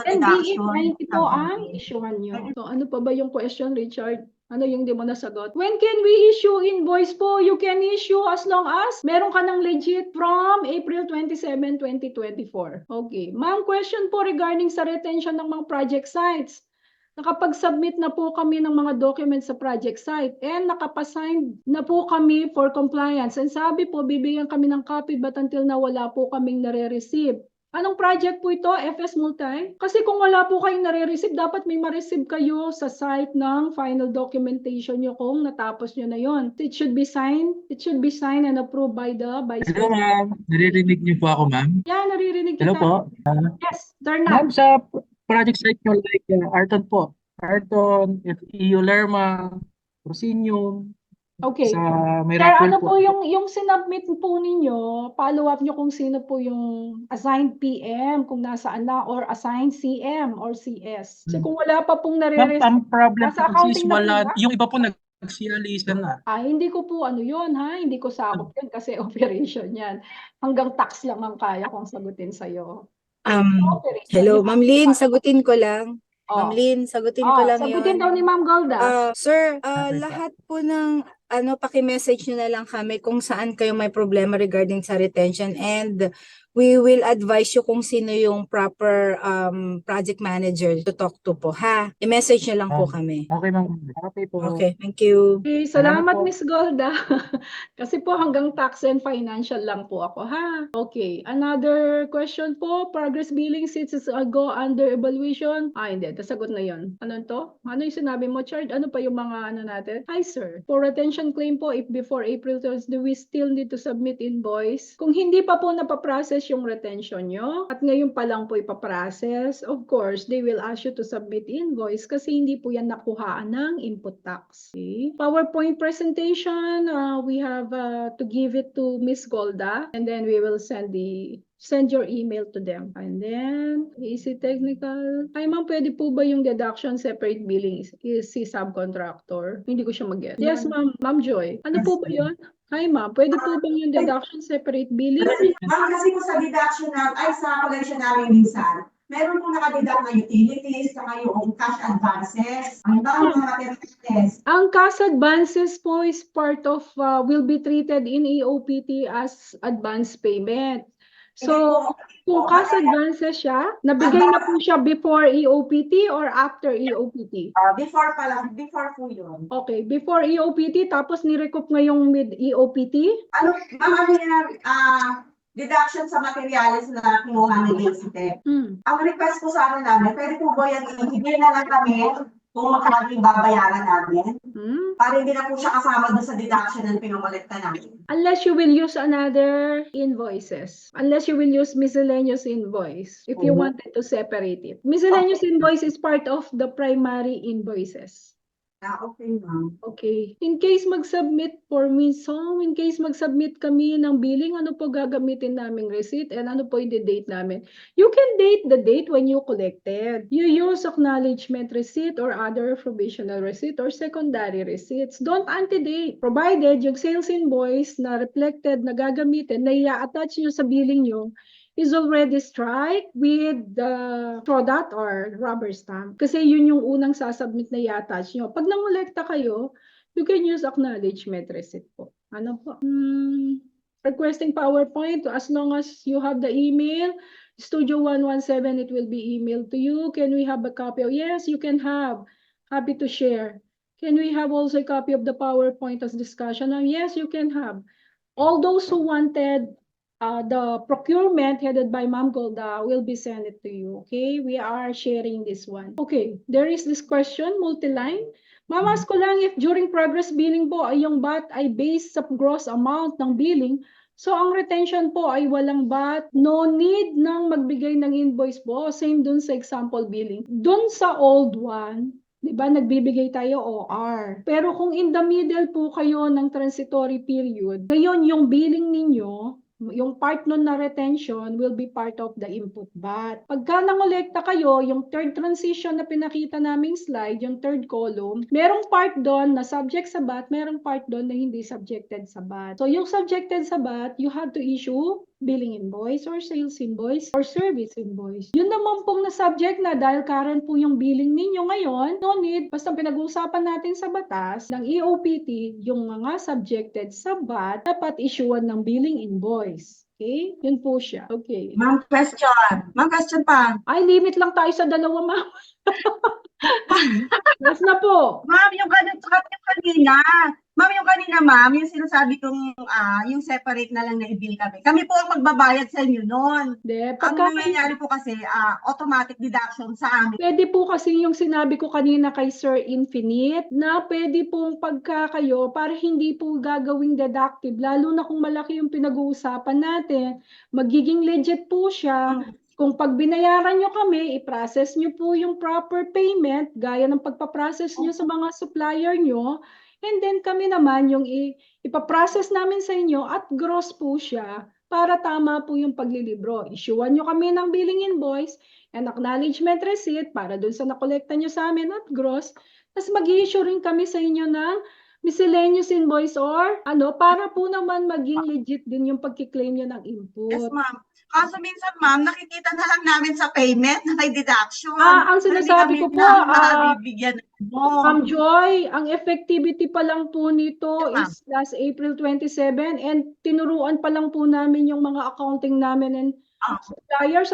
And be it 90 po ang issuean nyo. So ano pa ba yung question, Richard? Ano yung di mo nasagot? When can we issue invoice po? You can issue as long as meron ka ng legit from April 27, 2024. Okay. Ma'am, question po regarding sa retention ng mga project sites. Nakapag-submit na po kami ng mga documents sa project site and nakapasign na po kami for compliance. And sabi po, bibigyan kami ng copy but until na wala po kaming nare-receive. Anong project po ito? FS Multi? Kasi kung wala po kayong nare-receive, dapat may ma-receive kayo sa site ng final documentation nyo kung natapos nyo na yon. It should be signed and approved by the Vice Hello, President. ma'am. Naririnig niyo po ako, ma'am? Yeah, naririnig Hello kita. po. Yes, turn up. Ma'am, sa project site nyo, like Arton po. Arton, EU Lerma, Prosinium, Okay. sa Sir, Miracle ano po. po yung sinubmit po ninyo, follow up nyo kung sino po yung assigned PM, kung nasaan na, or assigned CM or CS. Kasi kung wala pa pong Ma'am, nare-receive, ang problem nasa po kasi is accounting na po wala, ba? yung iba po nag-CLisan na. Hindi ko po yun ha, hindi ko sakop yun kasi operation yan. Hanggang tax lang ang kaya kong sagutin sa'yo. Operation. Hello, Yung Ma'am Lynn, accounting- sagutin ko lang. Ma'am Oh. Lynn, sagutin ko lang Sagutin yun. daw ni Ma'am Golda. Sir, Okay po. lahat po ng paki-message nyo na lang kami kung saan kayo may problema regarding sa retention and we will advise you kung sino yung proper project manager to talk to po, ha? I-message nyo lang po kami. Okay, ma'am. Okay po. Okay, thank you. Okay, Salamat salamat po. Miss Golda. Kasi po hanggang tax and financial lang po ako ha. Okay, another question po. Progress billing since go under evaluation. Hindi. Nasagot na yon. Ano to? Ano yung sinabi mo, Chard? Ano pa yung mga natin? Hi sir. For retention claim po, if before April 12, do we still need to submit invoice? Kung hindi pa po napaprocess yung retention nyo, at ngayon pa lang po ipaprocess, of course, they will ask you to submit invoice kasi hindi po yan nakuhaan ng input tax. Okay? PowerPoint presentation, we have to give it to Miss Golda and then we will send your email to them. And then, easy technical. Ay ma'am, pwede po ba yung deduction separate billing is si subcontractor? Hindi ko siya mag-get. Yes ma'am, Ma'am Joy. Ano po ba yun? Hi ma'am, pwede po ba yung deduction separate billing? Ma'am, kasi po sa deduction sa collection namin minsan, meron po nakadeduct na utilities, saka yung cash advances, ang mga materials. Ang cash advances po is part of, will be treated in EOPT as advance payment. So, kung cash advances siya, nabigay na po siya before EOPT or after EOPT? Before pa lang, before po yun. Okay, before EOPT, tapos nirecoup ngayong with EOPT? Ma'am, ano yan, deduction sa materials na kinuha ng DCTEC. Ang request po sa namin, pwede po ba yan ibigay na lang kami kung magkano yung babayaran namin? Para hindi na po siya kasama doon sa deduction na pinokolekta namin. Unless you will use another invoices. Unless you will use miscellaneous invoice. If you wanted to separate it. Miscellaneous invoice is part of the primary invoices. Okay, ma'am. Okay. In case mag-submit for me, so in case mag-submit kami ng billing, ano po gagamitin naming receipt and ano po yung date namin? You can date the date when you collected. You use acknowledgement receipt or other provisional receipt or secondary receipts. Don't antedate. Provided yung sales invoice na reflected na gagamitin, na i-attach nyo sa billing nyo, is already strike with the product or rubber stamp. Kasi yun yung unang sasubmit na i-attach nyo. Pag nangolekta kayo, you can use acknowledgement receipt po. Ano po? Requesting PowerPoint, as long as you have the email, Studio 117, it will be emailed to you. Can we have a copy? Yes, you can have. Happy to share. Can we have also a copy of the PowerPoint as discussion? Yes, you can have. All those who wanted the procurement headed by Ma'am Golda will be sent it to you. Okay, we are sharing this one. Okay, there is this question, multi-line. Ma'am, ask ko lang if during progress billing po ay yung BAT ay based sa gross amount ng billing. So ang retention po ay walang BAT, no need nang magbigay ng invoice po. Same dun sa example billing. Dun sa old one, 'Di ba, nagbibigay tayo OR. Pero kung in the middle po kayo ng transitory period, ngayon yung billing ninyo, yung part nun na retention will be part of the input VAT. Pagka nangolekta kayo, yung third transition na pinakita naming slide, yung third column, merong part doon na subject sa VAT, merong part doon na hindi subjected sa VAT. So yung subjected sa VAT, you have to issue billing invoice or sales invoice or service invoice. Yun naman pong na subject na dahil current po yung billing ninyo ngayon, no need, basta pinag-uusapan natin sa batas ng EOPT, yung mga subjected sa VAT, dapat issuean ng billing invoice. Okay? Yun po siya. Okay. Ma'am, question. Ma'am, question pa. Ay, limit lang tayo sa dalawa, ma'am. Yes na po. Ma'am, yung kanina, ma'am, yung sinasabi kong yung separate na lang na i-bill kami. Kami po ang magbabayad sa inyo noon. De, Ang nangyayari po kasi, automatic deduction sa amin. pwede po kasi yung sinabi ko kanina kay Sir Infinite na pwede pong pagka kayo para hindi po gagawing deductible, lalo na kung malaki yung pinag-uusapan natin, magiging legit po siya. Kung pag binayaran nyo kami, i-process nyo po yung proper payment, gaya ng pagpaprocess nyo sa mga supplier nyo, and then kami naman yung ipaprocess namin sa inyo at gross po siya para tama po yung paglilibro. Issuean nyo kami ng billing invoice and acknowledgement receipt para dun sa nakolekta nyo sa amin at gross. Tapos mag-i-issue rin kami sa inyo ng miscellaneous invoice or para po naman maging legit din yung pagkiklaim nyo ng input. Yes, ma'am. Kaso minsan, ma'am, nakikita na lang namin sa payment na may deduction. Ang sinasabi ko po, bibigyan mo. Ma'am Joy, ang effectivity pa lang po nito Yes, ma'am. is last April 27 and tinuruan pa lang po namin yung mga accounting namin and supplier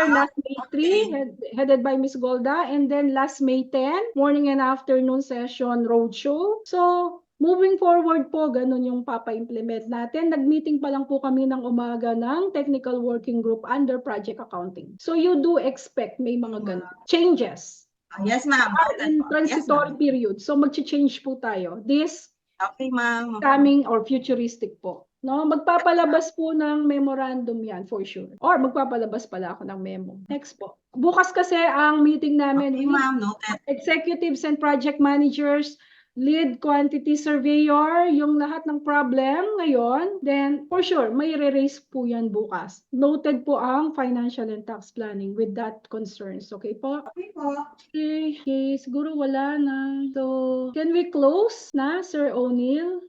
last May 3 headed by Miss Golda, and then last May 10 morning and afternoon session roadshow. So moving forward po, ganun yung papa-implement natin. Nag-meeting pa lang po kami ng umaga ng technical working group under project accounting. So you do expect may mga ganun changes Yes, ma'am. in transitory period. So mag-change po tayo. This Okay, ma'am. coming or futuristic po. No, magpapalabas po ng memorandum yan for sure. Or magpapalabas pala ako ng memo. Next po. Bukas kasi ang meeting namin Okay, with ma'am. Noted. executives and project managers, lead quantity surveyor, yung lahat ng problem ngayon, then for sure, may re-raise po yan bukas. Noted po ang financial and tax planning with that concerns. Okay po? Okay po. Okay, siguro wala na. So, can we close na, Sir O'Neil?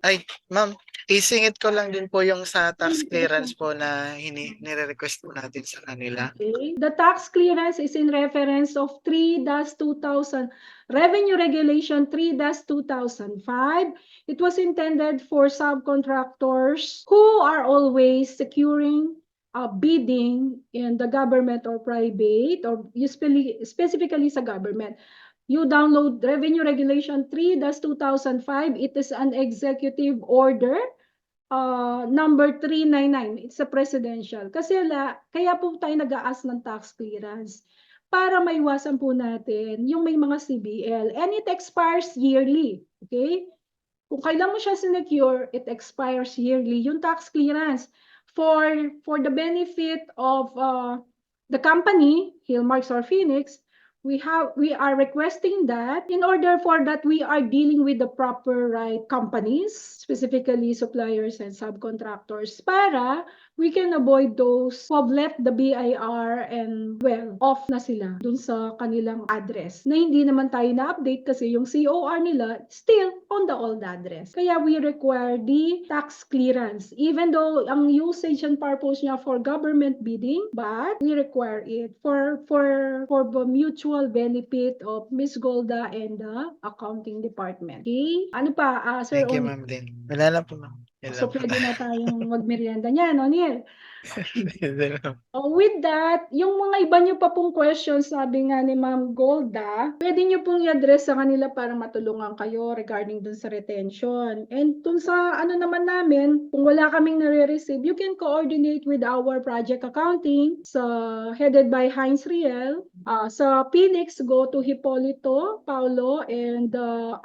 Ma'am, isingit ko lang din po yung sa tax clearance po na nire-request po natin sa kanila. Okay. The tax clearance is in reference of 3-2000 Revenue Regulation 3-2005. It was intended for subcontractors who are always securing bidding in the government or private or specifically sa government. You download Revenue Regulation 3-2005. It is an executive order. Number 399, it's a presidential. Kaya po tayo nag-a-ask ng tax clearance para maiwasan po natin yung may mga CBL and it expires yearly. Okay? Kung kailan mo siya sinecure, it expires yearly. Yung tax clearance for the benefit of the company, Hillmarks or Phoenix, we are requesting that in order for that we are dealing with the proper right companies, specifically suppliers and subcontractors, para we can avoid those who have left the BIR and off na sila dun sa kanilang address na hindi naman tayo na-update kasi yung COR nila still on the old address. Kaya we require the tax clearance even though ang usage and purpose niya for government bidding, but we require it for the mutual benefit of Miss Golda and the accounting department. Okay? Ano pa, Sir Thank you, O'Neil? ma'am din. Wala lang po, ma'am. Yan So lang po. pwede na tayong magmerienda niyan, O'Neil. Yan lang. With that, yung mga iba nyo pa pong questions, sabi nga ni Ma'am Golda, pwede nyo pong i-address sa kanila para matulungan kayo regarding dun sa retention. And dun sa naman namin, kung wala kaming nare-receive, you can coordinate with our project accounting headed by Heinz Riel. Sa Phoenix, go to Hipolito, Paulo, and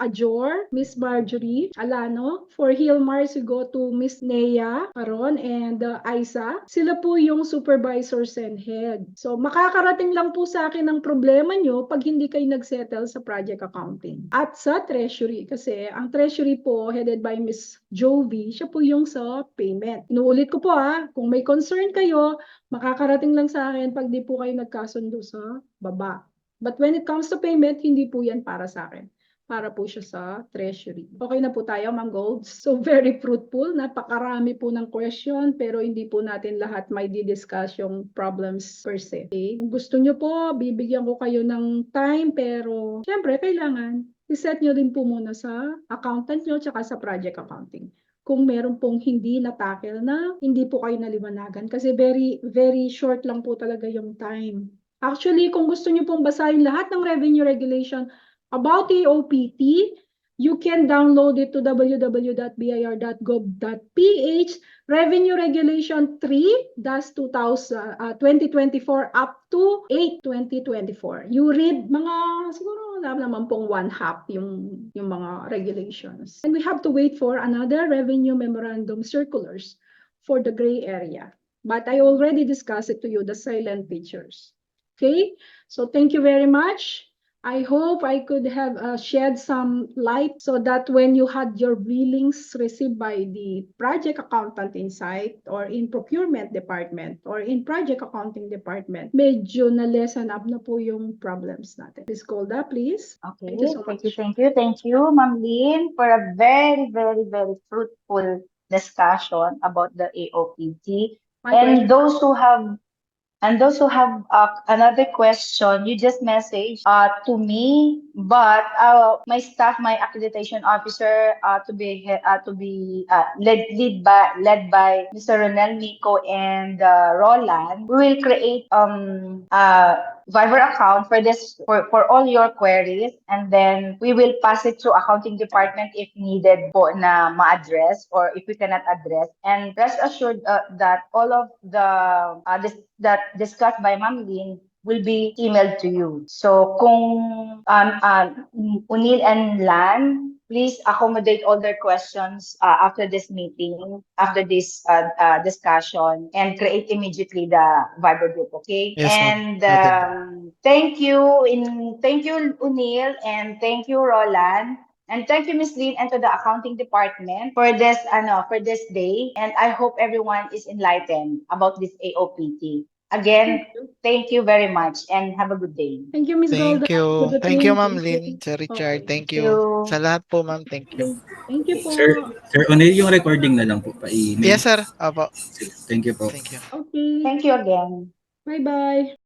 Ajor, Miss Marjorie Alano. For Hillmars, you go to Miss Nea Caron and Aiza. Sila po yung supervisors and head. So makakarating lang po sa akin ang problema nyo pag hindi kayo nagsettle sa project accounting. At sa treasury, kasi ang treasury po headed by Miss Jovi, siya po yung sa payment. Inuulit ko po kung may concern kayo, makakarating lang sa akin pag di po kayo nagkasundo sa baba. But when it comes to payment, hindi po yan para sa akin. Para po siya sa treasury. Okay na po tayo, Ma'am Golds. So very fruitful. Napakarami po ng question pero hindi po natin lahat may di-discuss yung problems per se. Okay? Kung gusto nyo po, bibigyan ko kayo ng time pero syempre kailangan iset nyo din po muna sa accountant nyo tsaka sa project accounting. Kung meron pong hindi na-tackle na hindi po kayo naliwanagan kasi very short lang po talaga yung time. Actually, kung gusto nyo pong basahin lahat ng revenue regulation about AOPT, you can download it to www.bir.gov.ph. Revenue Regulation 3-2024 up to 8-2024. You read mga, siguro wala naman pong one half yung mga regulations. And we have to wait for another revenue memorandum circulars for the gray area. But I already discussed it to you, the silent pictures. Okay, so thank you very much. I hope I could have shed some light so that when you had your billings received by the project accountant in site or in procurement department or in project accounting department, medyo na-lessen up na po yung problems natin. Ms. Golda, please. Okay, Thank you so much. thank you, Ma'am Lynn, for a very fruitful discussion about the AOPT. My And pleasure. those who have another question, you just message to me, but my staff, my accreditation officer, to be led by Mr. Ronel Mico and Roland, we will create Viber account for this for all your queries, and then we will pass it to accounting department if needed po na ma-address or if we cannot address. And rest assured that all of the that discussed by Ma'am Lynn will be emailed to you. So kung Unil and Lan, please accommodate all their questions after this meeting, after this discussion, and create immediately the Viber group, okay? Yes, And ma'am. thank you Unil, and thank you Roland. And thank you, Ms. Lynn, and to the accounting department for this day. And I hope everyone is enlightened about this AOPT. Again, thank you very much and have a good day. Thank you, Ms. Golda. Thank you. Good Thank you, evening. Ma'am Thank you. Lynn, Sir Richard. Okay. Thank you. Sa lahat po, ma'am. Thank you. Thank you po. Sir O'Neil, yung recording na lang po pa-email. Yes, sir. Apo. Thank you po. Thank you. Okay. Thank you again. Bye-bye.